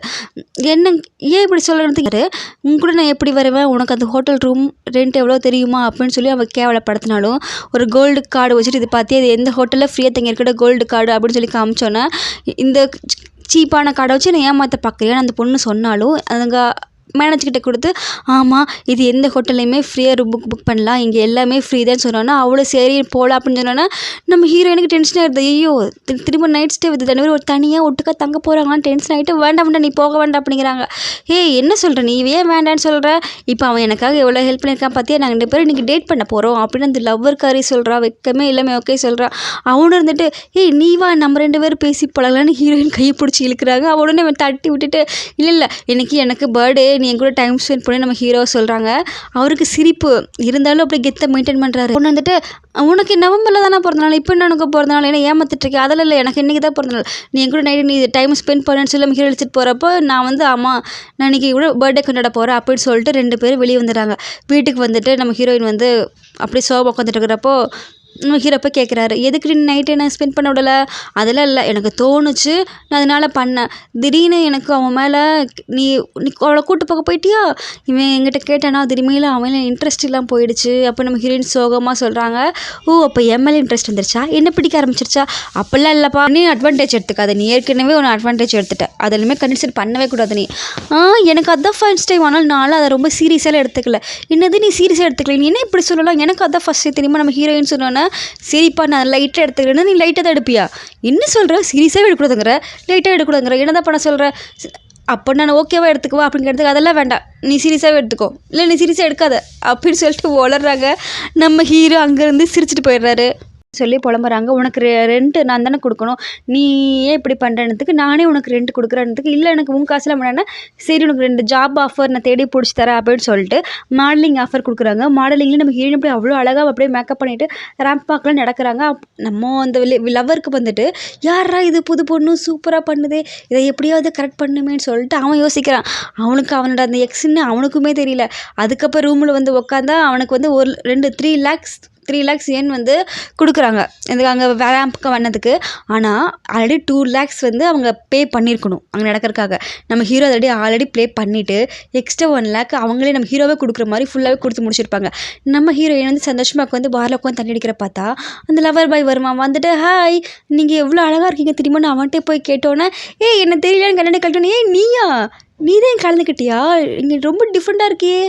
[SPEAKER 1] என்ன ஏன் இப்படி சொல்கிறதுக்கு உங்க கூட நான் எப்படி வருவேன், உனக்கு அந்த ஹோட்டல் ரூம் ரெண்ட் எவ்வளோ தெரியுமா அப்படின்னு சொல்லி அவள் கேவலப்படுத்தினாலும் ஒரு கோல்டு கார்டு வச்சுட்டு இது பார்த்தியா இது எந்த ஹோட்டலில் ஃப்ரீயாக தங்கி இருக்கிற கோல்டு கார்டு அப்படின்னு சொல்லி காமிச்சோன்னே இந்த சீப்பான கார்டை வச்சு நான் ஏமாற்ற பார்க்குறேன்னு அந்த பொண்ணு சொன்னாலும் அதுங்க மேனேஜர்கிட்ட கொடுத்து ஆமாம் இது எந்த ஹோட்டல்லையுமே ஃப்ரீயாக புக் பண்ணலாம், இங்கே எல்லாமே ஃப்ரீ தான் சொன்னோன்னா அவ்வளோ சரி போகலாம் அப்படின்னு சொன்னோன்னா நம்ம ஹீரோயினுக்கு டென்ஷனாக இருந்தது. ஐயோ திரும்ப நைட் ஸ்டே வித் தனிவர் ஒரு தனியாக ஒட்டுக்கா தங்க போகிறாங்களான்னு டென்ஷன் ஆகிட்டு வேண்டாம் நீ போக வேண்டாம் அப்படிங்கிறாங்க. என்ன சொல்கிற நீ ஏன் வேண்டான்னு சொல்கிற, இப்போ அவன் எனக்காக எவ்வளோ ஹெல்ப் பண்ணியிருக்கான் பார்த்தியா, நாங்கள் 2 பேரும் இன்றைக்கி டேட் பண்ண போகிறோம் அப்படின்னு அந்த லவ்வர்காரி சொல்கிறா. வெக்கமே எல்லாமே ஓகே சொல்கிறா. அவனு இருந்துட்டு நீ வா நம்ம 2 பேரும் பேசி பழகலான்னு ஹீரோயின் கையை பிடிச்சி இழுக்கிறாங்க. அவனுடனே அவன் தட்டி விட்டுட்டு இல்லை எனக்கு பர்த்டே நீ என் கூட டைம் ஸ்பெண்ட் பண்ணி நம்ம ஹீரோ சொல்கிறாங்க. அவருக்கு சிரிப்பு இருந்தாலும் அப்படி கெத்தை மெயின்டைன் பண்ணுறாரு. ஒன்று வந்துட்டு உனக்கு நவம்பரில் தானே பிறந்தநாள், இப்போ என்ன உனக்கு பிறந்தநாள், ஏன்னா ஏமாத்திட்டுருக்கேன், அதெல்லாம் இல்லை எனக்கு இன்றைக்கி தான் பிறந்தநாள், நீ என் கூட நைட்டு நீ டைம் ஸ்பெண்ட் பண்ணுன்னு சொல்லி நம்ம ஹீரோ எடுத்துகிட்டு போகிறப்போ நான் வந்து ஆமாம் நான் இன்றைக்கி கூட பர்த்டே கொண்டாட போகிறேன் அப்படின்னு சொல்லிட்டு 2 பேரும் வெளியே வந்துடுறாங்க. வீட்டுக்கு வந்துட்டு நம்ம ஹீரோயின் வந்து அப்படியே சோபா உட்காந்துட்டு இருக்கிறப்போ நம்ம ஹீரோ போய் கேட்குறாரு, எதுக்கு நீ நைட்டு என்ன ஸ்பெண்ட் பண்ண விடலை. அதெல்லாம் இல்லை எனக்கு தோணுச்சு நான் அதனால் பண்ணேன், திடீர்னு எனக்கு அவன் மேலே நீ அவளை கூட்டு போக போயிட்டியா, இவன் என்கிட்ட கேட்டானா திடீர்னு அவன் இன்ட்ரெஸ்ட் இல்லாமல் போயிடுச்சு. அப்போ நம்ம ஹீரோயின் சோகமாக சொல்கிறாங்க, அப்போ என் மேலே இன்ட்ரெஸ்ட் வந்துருச்சா, என்ன பிடிக்க ஆரம்பிச்சிருச்சா. அப்போல்லாம் இல்லைப்பா நீ அட்வான்டேஜ் எடுத்துக்காத, நீ ஏற்கனவே ஒன்று அட்வான்டேஜ் எடுத்துட்டேன், அதெல்லாமே கன்சிடர் பண்ணவே கூடாது நீ. எனக்கு அதான் ஃபர்ஸ்ட் டைம் ஆனால் நானும் அதை ரொம்ப சீரியஸாக எடுத்துக்கல. என்னது நீ சீரியஸாக எடுத்துக்கல, நீ என்ன இப்படி சொல்லலாம், எனக்கு அதான் ஃபர்ஸ்ட் தெரியுமா. நம்ம ஹீரோயின் சொன்னோன்னே சரிப்பா நான் லைட்டாக எடுத்துக்கிறேன்னா நீ லைட்டாக தான் எடுப்பியா, என்ன சொல்கிற சீரியஸாகவே எடுக்கூடாதுங்கிற லைட்டாக எடுக்கூடாதுங்கிற என்ன தான் பண்ண சொல்கிற, அப்போ நான் ஓகேவா எடுத்துக்குவா அப்படிங்கிறதுக்கு அதெல்லாம் வேண்டாம் நீ சீரியஸாகவே எடுத்துக்கோ, இல்லை நீ சீரியஸாக எடுக்காத அப்படின்னு சொல்லிட்டு வளர்றாங்க. நம்ம ஹீரோ அங்கேருந்து சிரிச்சிட்டு போயிடுறாரு. சொல்லி புலம்புறாங்க, உனக்கு ரெண்ட் நான் தானே கொடுக்கணும், நீ ஏன் இப்படி பண்ணுறதுக்கு, நானே உனக்கு ரெண்ட் கொடுக்குறேன்றதுக்கு, இல்லை எனக்கு உன் காசுலாம் வேணா சரி உனக்கு 2 ஜாப் ஆஃபர் நான் தேடி பிடிச்சி தரேன் அப்படின்னு சொல்லிட்டு மாடலிங் ஆஃபர் கொடுக்குறாங்க. மாடலிங்கில் நம்ம ஹீரோயின் அப்படி அவ்வளோ அழகாக அப்படியே மேக்கப் பண்ணிவிட்டு ரேம்ப் வாக்லாம் நடக்கிறாங்க. நம்ம அந்த லவ்வருக்கு வந்துட்டு யாரா இது புது பொண்ணு சூப்பராக பண்ணுதே, இதை எப்படியாவது கரெக்ட் பண்ணுமேன்னு சொல்லிட்டு அவன் யோசிக்கிறான். அவனுக்கு அவனோட அந்த எக்ஸ்ன்னு அவனுக்குமே தெரியல. அதுக்கப்புறம் ரூமில் வந்து உட்காந்தா அவனுக்கு வந்து 3 lakhs ஏன் வந்து கொடுக்குறாங்க இதுக்கு அங்கே ரேம்புக்கு வந்ததுக்கு. ஆனால் ஆல்ரெடி 2 lakhs வந்து அவங்க பே பண்ணியிருக்கணும் அங்கே நடக்கிறதுக்காக. நம்ம ஹீரோ ஆல்ரெடி ப்ளே பண்ணிவிட்டு எக்ஸ்ட்ரா 1 lakh அவங்களே நம்ம ஹீரோவே கொடுக்குற மாதிரி ஃபுல்லாகவே கொடுத்து முடிச்சிருப்பாங்க. நம்ம ஹீரோயின் வந்து சந்தோஷமாக வந்து பாரில் உட்காந்து தண்ணி அடிக்கிற பார்த்தா அந்த லவர் பாய் வருமா வந்துட்டு ஹாய் நீங்கள் எவ்வளோ அழகாக இருக்கீங்க தெரியுமா, நான் அவன்கிட்ட போய் கேட்டோன்னே என்ன தெரியலன்னு கல்யாணம் கழிட்டோன்னே நீயா நீ தான் கலந்துக்கிட்டியா, இங்கே ரொம்ப டிஃப்ரெண்ட்டாக இருக்கியே,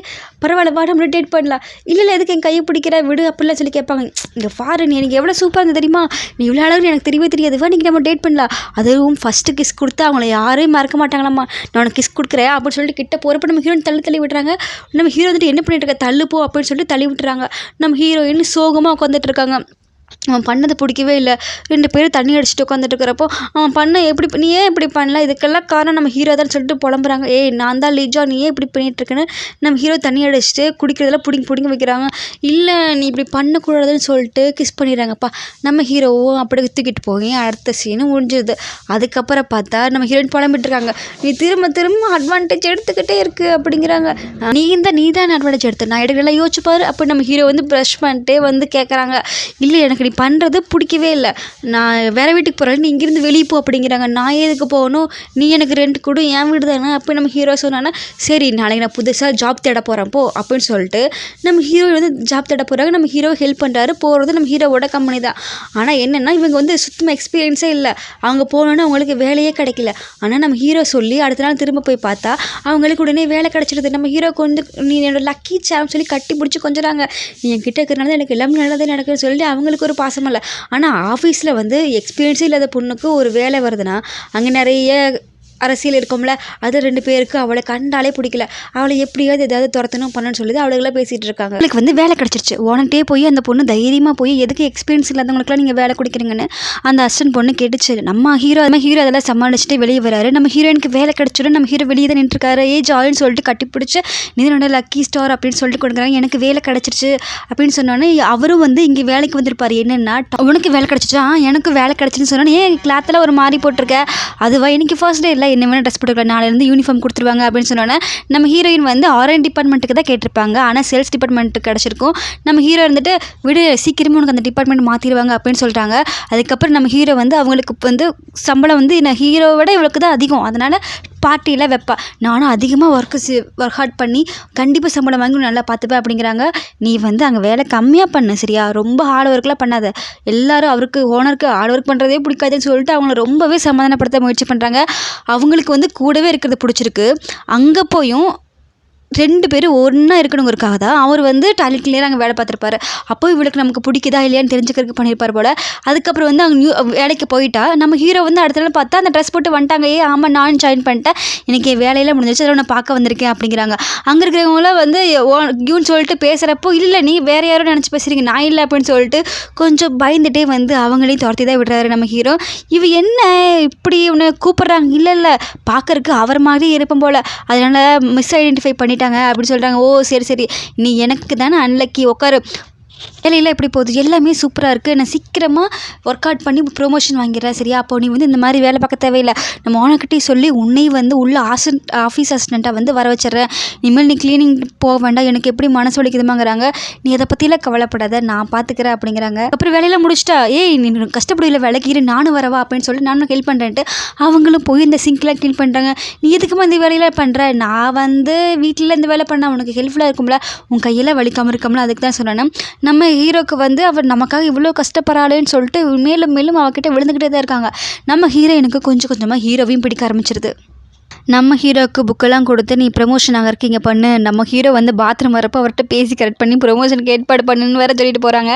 [SPEAKER 1] பரவாயில்ல வா நம்மள டேட் பண்ணலாம். இல்லை எதுக்கு என் கையை பிடிக்கிற விடு அப்படிலாம் சொல்லி கேட்பாங்க. இங்கே பாரு நீ எனக்கு எவ்வளோ சூப்பராக இருந்தது தெரியுமா, நீ இவ்வளோ அழகு எனக்கு தெரியவே தெரியாது, வா நீங்கள் நம்ம டேட் பண்ணலாம். அதுவும் ஃபஸ்ட்டு கிஸ் கொடுத்தா அவங்கள யாரையும் மறக்க மாட்டாங்களாம்மா, நான் உனக்கு கிஸ் கொடுக்குறேன் அப்படின்னு சொல்லிட்டு கிட்ட போகிறப்ப நம்ம ஹீரோயின் தள்ளி விட்டுறாங்க. நம்ம ஹீரோ வந்துட்டு என்ன பண்ணிட்டு இருக்க தள்ளு போ அப்படின்னு சொல்லிட்டு தள்ளி விட்டுறாங்க. நம்ம ஹீரோயின் சோகமாக உட்காந்துட்டு இருக்காங்க. அவன் பண்ணது பிடிக்கவே இல்லை. 2 பேரும் தண்ணி அடிச்சுட்டு உட்காந்துட்டு இருக்கிறப்போ அவன் பண்ண எப்படி நீ ஏன் இப்படி பண்ணல, இதுக்கெல்லாம் காரணம் நம்ம ஹீரோ தான் சொல்லிட்டு புலம்புறாங்க. நான் தான் லீஜா நீ ஏன் இப்படி பண்ணிகிட்ருக்குன்னு நம்ம ஹீரோ தண்ணி அடிச்சுட்டு குடிக்கிறதெல்லாம் பிடிங்க வைக்கிறாங்க. இல்லை நீ இப்படி பண்ணக்கூடாதுன்னு சொல்லிட்டு கிஸ் பண்ணிடுறாங்கப்பா. நம்ம ஹீரோவும் அப்படி தூக்கிட்டு போய் அடுத்த சீனு முடிஞ்சிடுது. அதுக்கப்புறம் பார்த்தா நம்ம ஹீரோயின் புலம்பிட்டுருக்காங்க, நீ திரும்ப அட்வான்டேஜ் எடுத்துக்கிட்டே இருக்குது அப்படிங்கிறாங்க. நீ தான் அட்வான்டேஜ் எடுத்து நான் எடுக்கலாம் யோசிச்சு பாரு அப்போ நம்ம ஹீரோ வந்து ப்ரஷ் பண்ணிட்டே வந்து கேட்குறாங்க. இல்லை எனக்கு எனக்கு நீ பண்ணுறது பிடிக்கவே இல்லை, நான் வேறு வீட்டுக்கு போகிறேன், நீ இங்கேருந்து வெளியே போ அப்படிங்கிறாங்க. நான் எதுக்கு போகணும், நீ எனக்கு ரெண்ட் கொடு, என் வீடு தானே. அப்போ நம்ம ஹீரோ சொன்னான்னா சரி நாளைக்கு நான் புதுசாக ஜாப் தேட போகிறேன் போ அப்படின்னு சொல்லிட்டு நம்ம ஹீரோ வந்து ஜாப் தேட போகிறாங்க. நம்ம ஹீரோ ஹெல்ப் பண்ணுறாரு. போகிறது நம்ம ஹீரோவோட கம்பெனி தான். ஆனால் என்னென்னா இவங்க வந்து சுத்தமாக எக்ஸ்பீரியன்ஸே இல்லை. அவங்க போனோன்னா அவங்களுக்கு வேலையே கிடைக்கல. ஆனால் நம்ம ஹீரோ சொல்லி அடுத்த நாள் திரும்ப போய் பார்த்தா அவங்களுக்கு உடனே வேலை கிடச்சிடுது. நம்ம ஹீரோக்கு வந்து நீ என்னோட லக்கி சாம் சொல்லி கட்டி பிடிச்சி கொஞ்சறாங்க. நீ என்கிட்ட இருக்கிறனால எனக்கு எல்லாமே நல்லதே நடக்குதுன்னு சொல்லிட்டு அவங்களுக்கு ஒரு பாசம் இல்லை. ஆனால் ஆஃபீஸில் வந்து எக்ஸ்பீரியன்ஸே இல்லாத பொண்ணுக்கு ஒரு வேலை வருதுன்னா அங்கே நிறைய அரசியல் இருக்கும்ல, அது 2 பேருக்கு அவளை கண்டாலே பிடிக்கல. அவளை எப்படியாவது ஏதாவது துரத்தணும் பண்ணணும்னு சொல்லி அவளுக்கெல்லாம் பேசிகிட்டு இருக்காங்க. அவளுக்கு வந்து வேலை கிடச்சிருச்சு. உனக்கிட்டே போய் அந்த பொண்ணு தைரியமாக போய் எதுக்கு எக்ஸ்பீரியன்ஸ் இல்லாதவங்களுக்குலாம் நீங்கள் வேலை கொடுக்குறீங்கன்னு அந்த அசிஸ்டன்ட் பொண்ணு கேட்டுச்சு. நம்ம ஹீரோ அதெல்லாம் சமாளிச்சுட்டு வெளியே வராரு. நம்ம ஹீரோயினுக்கு வேலை கிடச்சிடும். நம்ம ஹீரோ வெளியே தான் நின்றுருக்காரு. ஜாலின்னு சொல்லிட்டு கட்டி பிடிச்சி நீ என்னோட லக்கி ஸ்டார் அப்படின்னு சொல்லிட்டு கொடுக்குறாங்க. எனக்கு வேலை கிடச்சிருச்சு அப்படின்னு சொன்னோன்னே அவரும் வந்து இங்கே வேலைக்கு வந்திருப்பார். என்னென்னா உனக்கு வேலை கிடச்சிச்சா, எனக்கு வேலை கிடச்சின்னு சொன்னோன்னே ஏன் கிளாத்தில் ஒரு மாதிரி போட்டிருக்க, அதுவா இன்னைக்கு ஃபர்ஸ்ட் டே இல்லை, என்ன வேணால் ட்ரெஸ் போட்டுக்கலாம், நாளையிலேருந்து யூனிஃபார்ம் கொடுத்துருவாங்க அப்படின்னு சொன்னோன்னே நம்ம ஹீரோயின் வந்து R&D டிபார்ட்மெண்ட்டுக்கு தான் கேட்டிருப்பாங்க. ஆனால் சேல்ஸ் டிபார்ட்மெண்ட்டுக்கு கிடச்சிருக்கும். நம்ம ஹீரோ இருந்துட்டு விடு சீக்கிரமாக உனக்கு அந்த டிபார்ட்மெண்ட் மாற்றிடுவாங்க அப்படின்னு சொல்லிட்டாங்க. அதுக்கப்புறம் நம்ம ஹீரோ வந்து அவங்களுக்கு வந்து சம்பளம் வந்து நான் ஹீரோவோட இவளுக்கு தான் அதிகம், அதனால் பார்ட்டியில் வைப்பா. நானும் அதிகமாக ஒர்க் ஹார்ட் பண்ணி கண்டிப்பாக சம்பளம் வாங்கி நல்லா பார்த்துப்பேன் அப்படிங்கிறாங்க. நீ வந்து அங்கே வேலை கம்மியாக பண்ணு சரியா, ரொம்ப ஹார்ட் ஒர்க்லாம் பண்ணாத. எல்லாரும் அவருக்கு ஓனருக்கு ஹார்ட் ஒர்க் பண்ணுறதே பிடிக்காதுன்னு சொல்லிட்டு அவங்கள ரொம்பவே சமாதானப்படுத்த முயற்சி பண்ணுறாங்க. அவங்களுக்கு வந்து கூடவே இருக்கிறது பிடிச்சிருக்கு. அங்கே போயும் 2 பேரும் ஒன்றா இருக்கணுங்கிறதுக்காக தான் அவர் வந்து டாய்லெட் கிளியராக அங்கே வேலை பார்த்துருப்பாரு. அப்போ இவளுக்கு நமக்கு பிடிக்குதா இல்லையான்னு தெரிஞ்சுக்கிறதுக்கு பண்ணியிருப்பார் போல். அதுக்கப்புறம் வந்து அவங்க வேலைக்கு போயிட்டா நம்ம ஹீரோ வந்து அடுத்த நாள் பார்த்தா அந்த ட்ரெஸ் போட்டு வந்துட்டாங்க. ஆமாம் நானும் ஜாயின் பண்ணிட்டேன், எனக்கு வேலையெல்லாம் முடிஞ்சிச்சு, அதில் நான் பார்க்க வந்திருக்கேன் அப்படிங்கிறாங்க. அங்கே இருக்கிறவங்களாம் வந்து கியூன்னு சொல்லிட்டு பேசுகிறப்போ இல்லை நீ வேறு யாரும் நினச்சி பேசுகிறீங்க, நான் இல்லை அப்படின்னு சொல்லிட்டு கொஞ்சம் பயந்துகிட்டே வந்து அவங்களையும் துரத்தி தான் விடுறாரு நம்ம ஹீரோ. என்ன இப்படி இவனை கூப்பிட்றாங்க, இல்லை பார்க்கறக்கு அவர் மாதிரி இருப்போம் போல், அதனால் மிஸ் ஐடென்டிஃபை பண்ணிட்டாங்க அப்படின்னு சொல்கிறாங்க. ஓ சரி நீ எனக்கு தானே அன்லக்கி, உட்காரு. இல்லை இப்படி போகுது, எல்லாமே சூப்பராக இருக்குது, நான் சீக்கிரமாக ஒர்க் அவுட் பண்ணி ப்ரொமோஷன் வாங்கிடுறேன் சரியா. அப்போ நீ வந்து இந்த மாதிரி வேலை பார்க்க தேவையில்லை, நம்ம ஓனர்கிட்டே சொல்லி உன்னை வந்து உள்ள ஆஃபீஸ் அசிஸ்டண்ட்டாக வந்து வர வச்சிட்றேன். இனிமேல் நீ க்ளீனிங் போக வேண்டாம், எனக்கு எப்படி மனசு வலிக்குதுமாங்கிறாங்க. நீ அதை பற்றிலாம் கவலைப்படாத, நான் பார்த்துக்கிறேன் அப்படிங்கிறாங்க. அப்புறம் வேலையெல்லாம் முடிச்சிட்டா நீ கஷ்டப்படல வேலைக்கு இரு, நானும் வரவா அப்படின்னு சொல்லிட்டு நானும் ஹெல்ப் பண்ணுறேன்ட்டு அவங்களும் போய் இந்த சிங்க்லாம் க்ளீன் பண்ணுறாங்க. நீ எதுக்குமா இந்த வேலையெல்லாம் பண்ணுற, நான் வந்து வீட்டில் இந்த வேலை பண்ணால் உனக்கு ஹெல்ப்ஃபுல்லாக இருக்கும்ல, உன் கையெல்லாம் வலிக்காமல் இருக்கும்ல, அதுக்கு தான் சொன்னேன். நம்ம ஹீரோக்கு வந்து அவர் நமக்காக இவ்வளோ கஷ்டப்படுறாளேன்னு சொல்லிட்டு மேலும் அவகிட்ட விழுந்துக்கிட்டே தான் இருக்காங்க. நம்ம ஹீரோயினுக்கு கொஞ்சம் கொஞ்சமாக ஹீரோவையும் பிடிக்க ஆரம்பிச்சிருது. நம்ம ஹீரோவுக்கு புக்கெல்லாம் கொடுத்து நீ ப்ரமோஷன் அங்கே இருக்கீங்க பண்ணு, நம்ம ஹீரோ வந்து பாத்ரூம் வரப்போ அவர்கிட்ட பேசி கரெக்ட் பண்ணி ப்ரொமோஷனுக்கு ஏற்பாடு பண்ணுன்னு வேறு சொல்லிட்டு போகிறாங்க.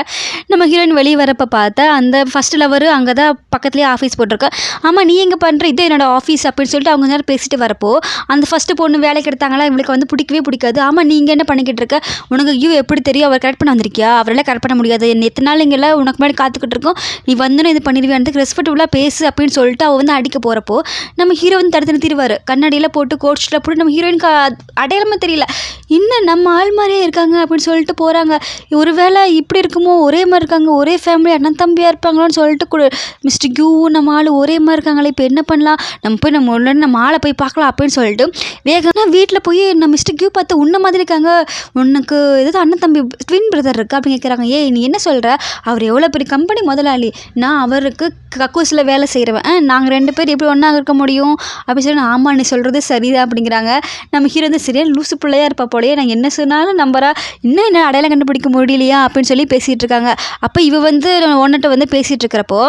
[SPEAKER 1] நம்ம ஹீரோயின் வெளியே வரப்போ பார்த்தா அந்த ஃபஸ்ட் லவர் அங்கே தான் பக்கத்துலேயே ஆஃபீஸ் போட்டிருக்கா. ஆமாம் நீ எங்கே பண்ணுற, இதே என்னோட ஆஃபீஸ் அப்படின்னு சொல்லிட்டு அவங்க நேரம் பேசிட்டு வரப்போ அந்த ஃபஸ்ட்டு பொண்ணு வேலைக்கு எடுத்தாங்களா, இவளுக்கு வந்து பிடிக்கவே பிடிக்காது. ஆமாம் நீ இங்கே என்ன பண்ணிக்கிட்டு இருக்க, உனக்கு எப்படி தெரியும், அவர் கரெக்ட் பண்ண வந்திருக்கியா, அவரெல்லாம் கரெக்ட் பண்ண முடியாது, எத்தனை நாள் இங்கெல்லாம் உனக்கு முன்னாடி காத்துக்கிட்டு இருக்கோம், நீ வந்துன்னு இது பண்ணிடுவேன், ரெஸ்பெக்டிவ்லாக பேசு அப்படின்னு சொல்லிட்டு அவள் வந்து அடிக்க போகிறப்போ நம்ம ஹீரோ வந்து தடுத்து நிறுத்திடுவார். கண்ணாடியில் போட்டு கோட்ஸில் போட்டு நம்ம ஹீரோயினுக்கு அடையாளமாக தெரியல, இன்னும் நம்ம ஆள் மாதிரியே இருக்காங்க அப்படின்னு சொல்லிட்டு போகிறாங்க. ஒரு வேளை இப்படி இருக்குமோ, ஒரே மாதிரி இருக்காங்க, ஒரே ஃபேமிலி அண்ணன் தம்பியாக இருப்பாங்களான்னு சொல்லிட்டு மிஸ்டர் கியூ நம்ம ஆள் ஒரே மாதிரி இருக்காங்களே, இப்போ என்ன பண்ணலாம், நம்ம ஆளை போய் பார்க்கலாம் அப்படின்னு சொல்லிட்டு வேகமாக வீட்டில் போய் நம்ம மிஸ்டர் கியூ பார்த்து உன்ன மாதிரி இருக்காங்க, உனக்கு ஏதாவது அண்ணன் தம்பி ட்வின் பிரதர் இருக்கா அப்படின்னு கேட்குறாங்க. நீ என்ன சொல்கிற, அவர் எவ்வளோ பெரிய கம்பெனி முதலாளி, நான் அவருக்கு கக்கூஸில் வேலை செய்கிறவன், நாங்கள் 2 பேர் எப்படி ஒன்றா இருக்க முடியும் அப்படின்னு சொல்லி, ஆமாம் நீ சொல்கிறது சரிதான் அப்படிங்கிறாங்க. நம்ம ஹீரோ வந்து சரியா லூசு பிள்ளையாக இருப்பா போலையே, நான் என்ன சொன்னாலும் நம்பரா, இன்னும் என்ன அடையாளம் கண்டுபிடிக்க முடியலையா அப்படின்னு சொல்லி பேசிகிட்டு இருக்காங்க. அப்போ இவ வந்து ஒன்றுட்ட வந்து பேசிகிட்டு இருக்கிறப்போ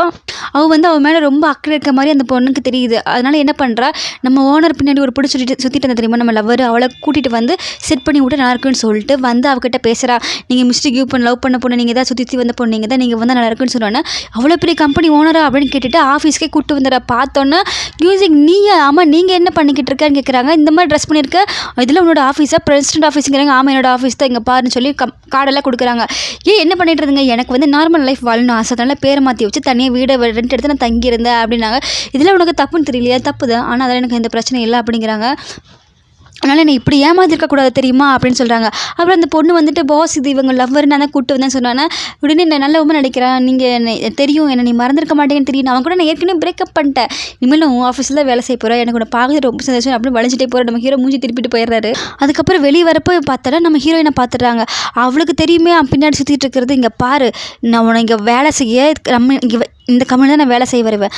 [SPEAKER 1] அவள் வந்து அவன் மேலே ரொம்ப அக்கறை இருக்க மாதிரி அந்த பொண்ணுக்கு தெரியுது. அதனால் என்ன பண்ணுறா, நம்ம ஓனர் பின்னாடி ஒரு பிடிச்சி சுற்றிட்டு இருந்த தெரியுமா நம்ம லவர், அவளை கூட்டிகிட்டு வந்து செட் பண்ணி விட்டு நல்லா இருக்குன்னு சொல்லிட்டு வந்து அவகிட்ட பேசுகிறா. நீங்கள் மிஸ்டர் கியூ லவ் பண்ண பொண்ணு நீங்கள் தான் சுற்றி வந்த பொண்ணு நீங்கள் தான், நீங்கள் வந்து நல்லா இருக்குன்னு சொன்னோன்னே அவ்வளோ பெரிய கம்பெனி ஓனரா அப்படின்னு கேட்டுட்டு ஆஃபீஸ்க்கே கூப்பிட்டு வந்துடுறா. பார்த்தோன்னே மியூசிக் நீங்கள் ஆமாம் நீங்கள் என்ன பண்ணிக்கிட்டு இருக்கேன்னு கேட்குறாங்க. இந்த மாதிரி ட்ரெஸ் பண்ணியிருக்க, இதில் உன்னோட ஆஃபீஸாக பிரசிடென்ட் ஆஃபீஸுங்கிறாங்க. ஆமாம் என்னோட ஆஃபீஸ் தான், இங்கே பாருன்னு சொல்லி கார்டெல்லாம் கொடுக்குறாங்க. என்ன பண்ணிட்டு இருந்தீங்க, எனக்கு வந்து நார்மல் லைஃப் வாழணும் ஆசை, அதனால் பேரை மாற்றி வச்சு தனியாக வீடை ரெண்ட் எடுத்து நான் தங்கியிருந்தேன் அப்படின்னாங்க. இதில் உனக்கு தப்புன்னு தெரியலையா, தப்பு தான், ஆனால் அதில் எனக்கு எந்த பிரச்சனையும் இல்லை அப்படிங்கிறாங்க. அதனால் என்னை இப்படி ஏமாத்திருக்கக்கூடாது தெரியுமா அப்படின்னு சொல்கிறாங்க. அப்புறம் அந்த பொண்ணு வந்துட்டு பாஸ் இது இவங்க லவ்வர் நான் தான் கூப்பிட்டு வந்தேன்னு சொன்னானே. உடனே நான் நல்லவமா நடிக்கிறேன், நீங்கள் என்னை தெரியும், என்னை நீ மறந்துருக்க மாட்டேங்கன்னு தெரியும், அவன் கூட நான் ஏற்கனவே பிரேக்கப் பண்ணிட்டேன், இனிமேல் நான் உன் ஆஃபீஸில் தான் வேலை செய்ய போகிறேன், எனக்கு உன்னை பார்க்குறது ரொம்ப சந்தோஷம் அப்படின்னு வளைஞ்சிட்டே போகிற நம்ம ஹீரோ மூஞ்சி திருப்பிட்டு போயிடுறாரு. அதுக்கப்புறம் வெளியே வரப்போ பார்த்தா நம்ம ஹீரோயினை பார்த்துடுறாங்க. அவளுக்கு தெரியுமே அவன் பின்னாடி சுற்றிட்டு இருக்கிறது. இங்கே பாரு, நான் உன்னை இங்கே வேலை செய்ய நம்ம இங்கே இந்த கம்பெனியில் தான் நான் வேலை செய்ய வருவேன்,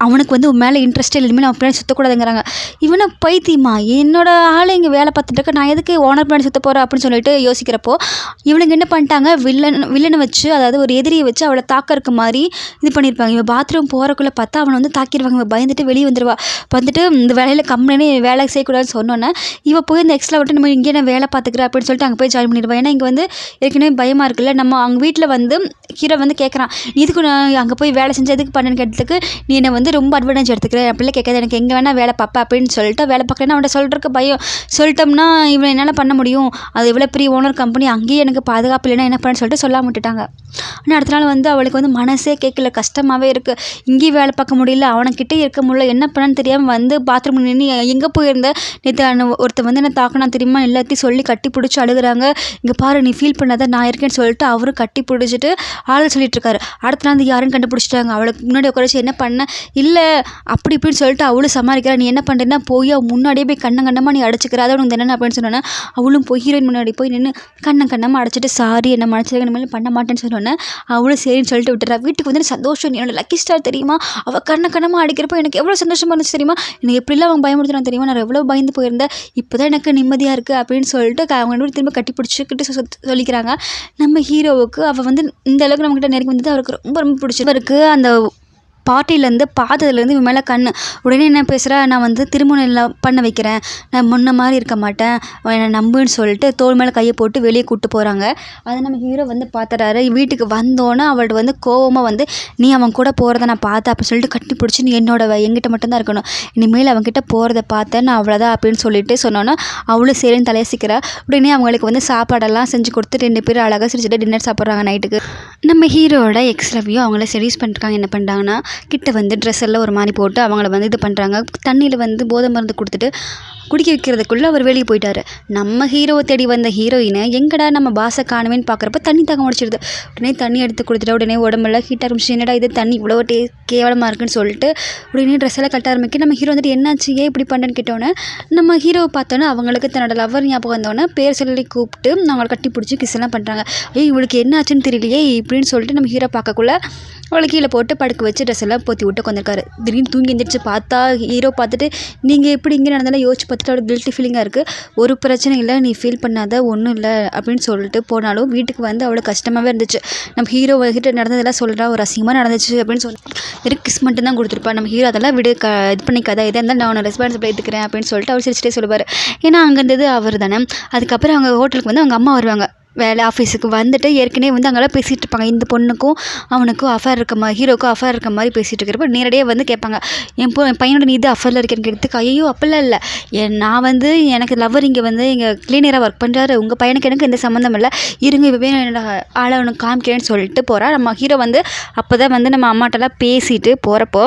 [SPEAKER 1] அவனுக்கு வந்து உன் மேலே இன்ட்ரெஸ்ட்டே இல்லை, இனிமேல் அவன் பின்னாடி சுற்றக்கூடாதுங்கிறாங்க. இவனை பைத்தியமா, என்னோட ஆளை இங்கே வேலை பார்த்துட்டு இருக்க, நான் எதுக்கு ஓனர் பின்னாடி சுற்ற போகிறேன் அப்படின்னு சொல்லிட்டு யோசிக்கிறப்போ இவனுங்க என்ன பண்ணிட்டாங்க, வில்லனை வச்சு, அதாவது ஒரு எதிரியை வச்சு அவளை தாக்கறக்கு மாதிரி இது பண்ணியிருப்பாங்க. இவன் பாத்ரூம் போகிறக்குள்ளே பார்த்தா அவனை வந்து தாக்கிடுவாங்க. இவன் பயந்துட்டு வெளியே வந்துடுவா. வந்துட்டு இந்த வேலையில் கம்பெனி வேலை செய்யக்கூடாதுன்னு சொன்னோன்னே இவள் போய் இந்த எக்ஸ்ட்ரா விட்டு நம்ம இங்கே நான் வேலை பார்த்துக்கிறேன் அப்படின்னு சொல்லிட்டு அங்கே போய் ஜாயின் பண்ணிடுவான். ஏன்னா இங்கே வந்து ஏற்கனவே பயமாக இருக்குல்ல. நம்ம அவங்க வீட்டில் வந்து ஹீரோ வந்து கேட்குறான், இதுக்கு நான் அங்கே போய் வேலை செஞ்சு எதுக்கு பண்ணேன்னு கேட்டதுக்கு, நீ என்னை வந்து ரொம்ப அட்வான்டேஜ் எடுத்துக்கிறேன் அப்படிலாம் கேட்காது, எனக்கு எங்கே வேணால் வேலை பார்ப்பேன் அப்படின்னு சொல்லிட்டு வேலை பார்க்குறேன்னா அவன்கிட்ட சொல்கிறக்கு பயம். சொல்லிட்டோம்னா இவன் என்னால் பண்ண முடியும், அது இவ்வளோ பெரிய ஓனர் கம்பெனி, அங்கேயே எனக்கு பாதுகாப்பு இல்லைன்னா என்ன பண்ணேன்னு சொல்லிட்டு சொல்லாம விட்டுட்டாங்க. ஆனால் அடுத்த நாள் வந்து அவளுக்கு வந்து மனசே கேட்கல, கஷ்டமாகவே இருக்குது. இங்கேயும் வேலை பார்க்க முடியல, அவனுக்கிட்டே இருக்க முடியல, என்ன பண்ணான்னு தெரியாமல் வந்து பாத்ரூம் நின்று எங்கே போயிருந்த நேற்று ஒருத்தர் வந்து என்ன தாக்கினா தெரியுமா, எல்லாத்தையும் சொல்லி கட்டி பிடிச்சி அழுகுறாங்க. இங்கே பாரு நீ ஃபீல் பண்ணாத நான் இருக்கேன்னு சொல்லிட்டு அவரும் கட்டி பிடிச்சிட்டு ஆள் சொல்லிட்டு இருக்காரு. அடுத்த நாள் வந்து யாருன்னு கண்டுபிடிச்சிட்டாங்க. அவளுக்கு முன்னாடி உட்காரச்சு என்ன பண்ண, இல்லை அப்படி இப்படின்னு சொல்லிட்டு அவளும் சமாளிக்கிறா. நீ என்ன பண்ணுறேன்னா போய் அவள் முன்னாடியே போய் கண்ணமாக நீ அடிச்சுக்கிற, அதை உனக்கு என்ன அப்படின்னு சொன்னோன்னே அவளும் போய் ஹீரோயின் முன்னாடி போய் நின்று கண்ணமாக அடிச்சிட்டு சாரி என்ன மன்னிச்சிருக்க, இனிமேல் பண்ண மாட்டேன்னு சொன்னோன்னே அவளும் சரின்னு சொல்லிட்டு விட்டுறா. வீட்டுக்கு வந்து சந்தோஷம், என்னோட லக்கி ஸ்டார் தெரியுமா, அவள் கண்ணமாக அடிக்கிறப்போ எனக்கு எவ்வளோ சந்தோஷமாக இருந்துச்சு தெரியுமா, எனக்கு எப்படிலாம் அவன் பயமுறுத்துறான் தெரியுமா, நான் எவ்வளோ பயந்து போயிருந்தேன், இப்போ தான் எனக்கு நிம்மதியாக இருக்குது அப்படின்னு சொல்லிட்டு அவங்க திரும்ப கட்டி பிடிச்சிக்கிட்டு சொல்லிக்கிறாங்க. நம்ம ஹீரோவுக்கு அவள் வந்து இந்த அளவுக்கு நம்மக்கிட்ட நெருங்கி வந்தது அவருக்கு ரொம்ப ரொம்ப பிடிச்சது. அவருக்கு அந்த பார்ட்டிலேருந்து பார்த்ததுலேருந்து இவன் மேலே கண். உடனே என்ன பேசுகிறா, நான் வந்து திருமணம் எல்லாம் பண்ண வைக்கிறேன், நான் முன்ன மாதிரி இருக்க மாட்டேன், என்னை நம்புன்னு சொல்லிட்டு தோள் மேலே கையை போட்டு வெளியே கூப்பிட்டு போகிறாங்க. அதை நம்ம ஹீரோ வந்து பார்த்துறாரு. வீட்டுக்கு வந்தோன்னே அவள்கிட்ட வந்து கோவமாக வந்து நீ அவன் கூட போகிறத நான் பார்த்தேன் அப்படின்னு சொல்லிட்டு கட்டி பிடிச்சி நீ என்கிட்ட மட்டும்தான் இருக்கணும், இனிமேல் அவன்கிட்ட போகிறத பார்த்தேன் நான் அவ்வளோதான் அப்படின்னு சொல்லிட்டு சொன்னோன்னா அவளும் சரின்னு தலையசிக்கிறா. உடனே அவங்களுக்கு வந்து சாப்பாடெல்லாம் செஞ்சு கொடுத்து 2 பேரும் அழகாக சிரிச்சுட்டு டின்னர் சாப்பிட்றாங்க நைட்டுக்கு. நம்ம ஹீரோட எக்ஸ்லவியும் அவங்கள செடியூஸ் பண்ணிருக்காங்க. என்ன பண்ணுறாங்கன்னா கிட்ட வந்து ட்ரெஸ் எல்லாம் ஒரு மாதிரி போட்டு அவங்கள வந்து இது பண்ணுறாங்க. தண்ணியில் வந்து போதை மருந்து கொடுத்துட்டு குடிக்க வைக்கிறதுக்குள்ளே அவர் வெளியே போயிட்டார். நம்ம ஹீரோவை தேடி வந்த ஹீரோயினை எங்கடா நம்ம பாஸை காணுவேன்னு பார்க்குறப்ப தண்ணி தாங்க முடிச்சிடுது. உடனே தண்ணி எடுத்து கொடுத்துட்டு உடனே உடம்பெல்லாம் ஹீட் ஆரம்பிச்சு, என்னடா இது தண்ணி இவ்வளோ கேவலமாக இருக்குன்னு சொல்லிட்டு உடனே ட்ரெஸ் எல்லாம் கட்ட ஆரம்பிக்க. நம்ம ஹீரோ வந்துட்டு என்னாச்சு ஏன் இப்படி பண்ணுறேன்னு கேட்டோன்னே நம்ம ஹீரோவை பார்த்தோன்னே அவங்களுக்கு தன்னோட லவ்வர் ஞாபகம் வந்தோன்னே பேர் சொல்லி கூப்பிட்டு அவங்களை கட்டி பிடிச்சி கிஸ் எல்லாம் பண்ணுறாங்க. ஐயோ இவளுக்கு என்ன ஆச்சுன்னு தெரியலையே இப்படின்னு சொல்லிட்டு நம்ம ஹீரோ பார்க்கக்குள்ள அவளை கீழே போட்டு படுக்க வச்சு ட்ரெஸ் எல்லாம் போற்றி விட்டு உட்காந்துருக்காரு. திடீர்னு தூங்கி எந்திரிச்சு பார்த்தா ஹீரோ பார்த்துட்டு நீங்கள் எப்படி இங்கே நடந்தாலும் யோசிச்சு பார்த்துட்டு அவளுக்கு கில்ட்டி ஃபீலிங்காக இருக்குது. ஒரு பிரச்சனை இல்லை, நீ ஃபீல் பண்ணாத, ஒன்றும் இல்லை அப்படின்னு சொல்லிட்டு போனாலும் வீட்டுக்கு வந்து அவ்வளோ கஷ்டமாகவே இருந்துச்சு. நம்ம ஹீரோ கிட்ட நடந்ததெல்லாம் சொல்கிறா, ஒரு அசிங்கமாக நடந்துச்சு அப்படின்னு சொல்லி வெறும் கிஸ் மட்டும் தான் கொடுத்துருப்பா. நம்ம ஹீரோ அதெல்லாம் விடு இது பண்ணிக்காத, இதாக இருந்தால் நான் உன்னை ரெஸ்பான்சிபிள் எடுத்துக்கிறேன் அப்படின்னு சொல்லிட்டு அவர் சிரிச்சிட்டே சொல்லுவார். ஏன்னா அங்கே இருந்தது அவர் தானே. அதுக்கப்புறம் அவங்க ஹோட்டலுக்கு வந்து அவங்க அம்மா வருவாங்க. வேலை ஆஃபீஸுக்கு வந்துட்டு ஏற்கனவே வந்து அங்கெல்லாம் பேசிகிட்டு இருப்பாங்க. இந்த பொண்ணுக்கும் அவனுக்கும் அஃபேர் இருக்க மாதிரி, ஹீரோக்கும் அஃபேர் இருக்க மாதிரி பேசிகிட்டு இருக்கிறப்ப நேரடியாக வந்து கேட்பாங்க, என் பையனோட நீ இது அஃபேரில் இருக்கேன்னு கேட்டதுக்கு ஐயோ அப்பெல்லாம் இல்லை, நான் வந்து எனக்கு லவ்வர் இங்கே வந்து எங்கள் கிளீனராக ஒர்க் பண்ணுறாரு, உங்கள் பையனுக்கு எனக்கு எந்த சம்மந்தம் இல்லை, இருங்க இப்போ என்னோட ஆளை அவனுக்கு காமிக்கிறேன்னு சொல்லிட்டு போகிறா. நம்ம ஹீரோ வந்து அப்போ தான் வந்து நம்ம அம்மாட்டெல்லாம் பேசிட்டு போகிறப்போ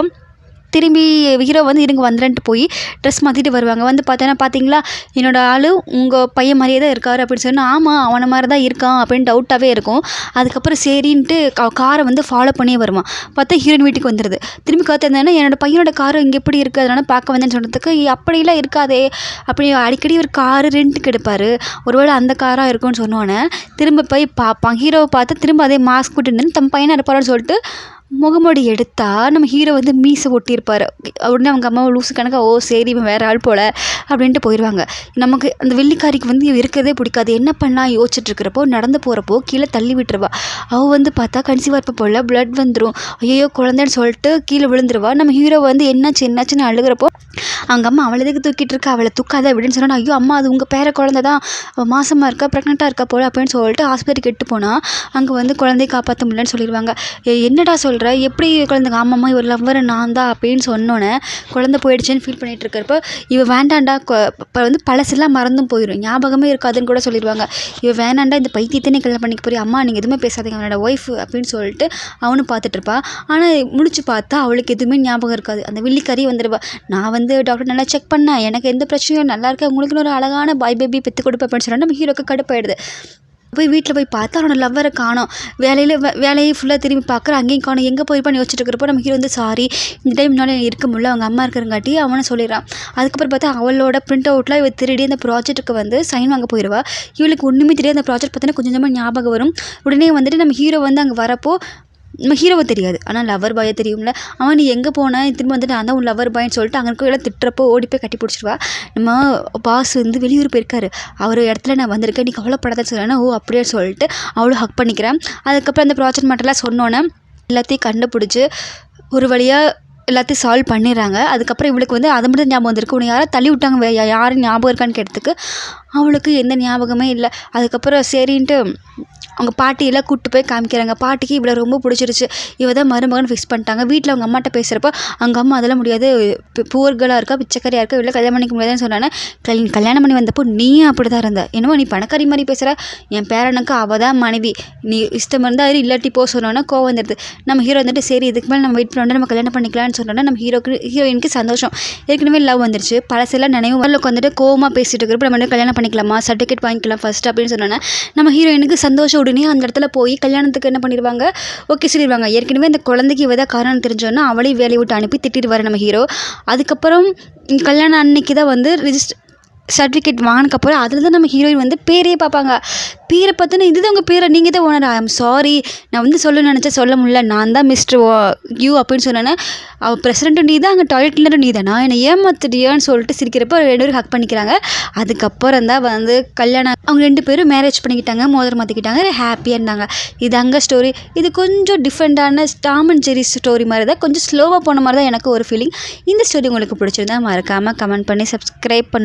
[SPEAKER 1] திரும்பி ஹீரோ வந்து இருங்க வந்துடுன்ட்டு போய் ட்ரெஸ் மாற்றிட்டு வருவாங்க. வந்து பார்த்தீங்களா என்னோடய ஆள் உங்கள் பையன் மாதிரியே தான் இருக்கார் அப்படின்னு சொன்னால் ஆமாம் அவனை மாதிரி தான் இருக்கான் அப்படின்னு டவுட்டாகவே இருக்கும். அதுக்கப்புறம் சரின்ட்டு காரை வந்து ஃபாலோ பண்ணியே வருவான். பார்த்தா ஹீரோயின் வீட்டுக்கு வந்துடுது. திரும்பி காத்திருந்தேன்னா என்னோடய பையனோட கார் இங்கே எப்படி இருக்குது அதனால் பார்க்க வந்தேன்னு சொல்கிறதுக்கு அப்படிலாம் இருக்காதே, அப்படி அடிக்கடி ஒரு காரு ரெண்ட்டுக்கு எடுப்பார், ஒருவேளை அந்த காராக இருக்கும்னு சொன்னோன்னே திரும்ப போய் பார்ப்பான். ஹீரோவை பார்த்து திரும்ப அதே மாஸ்க் போட்டுன்னு தம் பையனாக இருப்பாருன்னு சொல்லிட்டு முகமூடி எடுத்தால் நம்ம ஹீரோ வந்து மீசை ஒட்டியிருப்பார். உடனே அவங்க அம்மாவை லூசு கணக்காக ஓ சரி இவன் வேறு ஆள் போல் அப்படின்ட்டு போயிடுவாங்க. நமக்கு அந்த வெள்ளிக்காரிக்கு வந்து இருக்கிறதே பிடிக்காது. என்ன பண்ணலாம் யோசிச்சுட்டு இருக்கிறப்போ நடந்து போகிறப்போ கீழே தள்ளி விட்டுருவா. அவள் வந்து பார்த்தா கன்சீவாக இருப்ப போல் பிளட் வந்துடும், ஐயோ குழந்தைன்னு சொல்லிட்டு கீழே விழுந்துருவா. நம்ம ஹீரோ வந்து என்னாச்சுன்னு அழுகிறப்போ அவங்க அம்மா அவளை எதுக்கு தூக்கிட்டு இருக்கா, அவளை தூக்காத அப்படின்னு சொன்னா, ஐயோ அம்மா அது உங்கள் பேர குழந்தை தான், அவள் மாசமாக இருக்கா ப்ரெக்னெண்ட்டாக இருக்கா போல் அப்படின்னு சொல்லிட்டு ஆஸ்பத்திரிக்கு எட்டு போனால் அங்கே வந்து குழந்தைய காப்பாற்ற முடியலன்னு சொல்லிடுவாங்க. என்னடா சொல்கிற சொல்கிற எப்படி குழந்தைங்க ஆமாம்மா இவர் லவ்வர் நான் தான் அப்படின்னு சொன்னோன்னே குழந்தை போயிடுச்சுன்னு ஃபீல் பண்ணிகிட்டு இருக்கிறப்ப இவ வேண்டாண்டா இப்போ வந்து பழசெல்லாம் மறந்தும் போயிடும், ஞாபகமே இருக்காதுன்னு கூட சொல்லிடுவாங்க. இவ வேணாண்டா இந்த பைத்தியத்தை நீ கல்யாணம் பண்ணிக்க போறியா, அம்மா நீங்கள் எதுவுமே பேசாதீங்க அவனோட ஒய்ஃப் அப்படின்னு சொல்லிட்டு அவனும் பார்த்துட்டு இருப்பா. ஆனால் முடிச்சு பார்த்தா அவளுக்கு எதுவுமே ஞாபகம் இருக்காது. அந்த வில்லிக்கறி வந்துடுவா, நான் வந்து டாக்டர் நல்லா செக் பண்ணேன், எனக்கு எந்த பிரச்சனையும் நல்லா இருக்கு, உங்களுக்குன்னு ஒரு அழகான பாய் பேபி பெற்று கொடுப்பேன் அப்படின்னு சொன்னால் நம்ம ஹீரோக்கு கடுப்பாயிடுது. போய் வீட்டில் போய் பார்த்தா அவனோட லவ்வரை காணோம். வேலையை ஃபுல்லாக திரும்பி பார்க்குற, அங்கேயும் காணோம். எங்கே போயிருப்பான்னு யோசிச்சுட்டு இருக்கிறப்போ நம்ம ஹீரோ வந்து சாரி இந்த டைம் முன்னால் இருக்க முடியல, அவங்க அம்மா இருக்கிறங்காட்டி அவனை சொல்லிடுறான். அதுக்கப்புறம் பார்த்தா அவளோட பிரிண்ட் அவுட்லாம் இவ திருடி அந்த ப்ராஜெக்ட்டுக்கு வந்து சைன் வாங்க போயிடுவா. இவளுக்கு ஒன்றுமே தெரியாது. அந்த ப்ராஜெக்ட் பார்த்தோன்னா கொஞ்சம் கொஞ்சமாக ஞாபகம் வரும். உடனே வந்துட்டு நம்ம ஹீரோ வந்து அங்கே வரப்போ நம்ம ஹீரோவை தெரியாது, ஆனால் லவர் பாயை தெரியும்ல. அவன் நீ எங்கே போன திரும்ப வந்துட்டு நான் தான் உன் லவர் பாயின்னு சொல்லிட்டு அங்கே இருக்க எல்லாம் திட்டுறப்போ ஓடி போய் கட்டி பிடிச்சிடுவா. நம்ம பாஸ் வந்து வெளியூர் போயிருக்காரு, அவர் இடத்துல நான் வந்திருக்கேன், நீ கவலைப்படாதன்னு சொல்கிறேன்னா ஓ அப்படியே சொல்லிட்டு அவளும் ஹக் பண்ணிக்கிறேன். அதுக்கப்புறம் அந்த ப்ராஜெக்ட் மட்டும்லாம் சொன்னோன்னே எல்லாத்தையும் கண்டுபிடிச்சி ஒரு வழியாக எல்லாத்தையும் சால்வ் பண்ணிடுறாங்க. அதுக்கப்புறம் இவளுக்கு வந்து அதை மட்டும் ஞாபகம் வந்திருக்கு. உன்னை யாரை தள்ளி விட்டாங்க, யாரும் ஞாபகம் இருக்கான்னு கேட்டதுக்கு அவளுக்கு எந்த ஞாபகமே இல்லை. அதுக்கப்புறம் சரின்ட்டு அவங்க பாட்டியெல்லாம் கூப்பிட்டு போய் காமிக்கிறாங்க. பாட்டிக்கு இவ்வளோ ரொம்ப பிடிச்சிருச்சு, இவ தான் மருமகன் ஃபிக்ஸ் பண்ணிட்டாங்க. வீட்டில் அவங்க அம்மாட்ட பேசுகிறப்போ அவங்க அம்மா அதெல்லாம் முடியாது, புவர்களாக இருக்கா, பிச்சைக்காரியாக இருக்கா, இவ்வளோ கல்யாணம் பண்ணிக்க முடியாதுன்னு சொன்னானே. கல்யாணம் பண்ணி வந்தப்போ நீயும் அப்படி தான் இருந்த, என்னமோ நீ பணக்காரி மாதிரி பேசுகிற, என் பேரனுக்கு அவள் தான் மனைவி, நீ இஷ்டம் இருந்தால் இல்லாட்டி போ சொன்னோன்னா கோவம் வந்துடுது. நம்ம ஹீரோ வந்துட்டு சரி இதுக்கு மேலே நம்ம வெயிட் பண்ணோன்னா நம்ம கல்யாணம் பண்ணிக்கலாம்னு சொன்னோன்னா நம்ம ஹீரோயினுக்கு சந்தோஷம். ஏற்கனவே லவ் வந்துருச்சு, பழசெல்லாம் நினைவு வரலுக்கு வந்துட்டு கோவமாக பேசிட்டு இருக்கிறப்ப நம்ம வந்து கல்யாணம் பண்ணிக்கலாமா, சர்டிஃபிகேட் வாங்கிக்கலாம் ஃபர்ஸ்ட் அப்படின்னு சொன்னோன்னா நம்ம ஹீரோயினுக்கு சந்தோஷம். உடனே அந்த இடத்துல போய் கல்யாணத்துக்கு என்ன பண்ணிடுவாங்க, ஓகே சொல்லிடுவாங்க. ஏற்கனவே இந்த குழந்தைக்கு இவ தான் காரணம் தெரிஞ்சோன்னா அவளையும் வேலையை விட்டு அனுப்பி திட்டிடுவார் நம்ம ஹீரோ. அதுக்கப்புறம் கல்யாணம் அன்னைக்கு தான் வந்து சர்டிஃபிகேட் வாங்கினதுக்கப்புறம் அதில் தான் நம்ம ஹீரோயின் வந்து பேரே பார்ப்பாங்க. பேரை பார்த்தோன்னா இதுதான் உங்கள் பேரை, நீங்கள் தான் ஓனர், ஐம் சாரி நான் வந்து சொல்ல நினச்சா சொல்ல முடியல, நான் தான் மிஸ்டர் யூ அப்படின்னு சொன்னேன்னா அவள் பிரசிடென்ட்டும் நீ தான், அங்கே டாய்லெட் கிளீனரும் நீ தானா, என்னை ஏமாத்துட்டியான்னு சொல்லிட்டு சிரிக்கிறப்ப 2 பேரும் ஹக் பண்ணிக்கிறாங்க. அதுக்கப்புறம் தான் வந்து கல்யாணம் அவங்க 2 பேரும் மேரேஜ் பண்ணிக்கிட்டாங்க, மோதிரம் மாற்றிக்கிட்டாங்க, ஹாப்பியாக இருந்தாங்க. இது அங்கே ஸ்டோரி. இது கொஞ்சம் டிஃப்ரெண்ட்டான டாம் அண்ட் ஜெரி ஸ்டோரி மாதிரி தான், கொஞ்சம் ஸ்லோவாக போன மாதிரி தான் எனக்கு ஒரு ஃபீலிங். இந்த ஸ்டோரி உங்களுக்கு பிடிச்சிருந்தா மறக்காமல் கமெண்ட் பண்ணி சப்ஸ்கிரைப் பண்ணி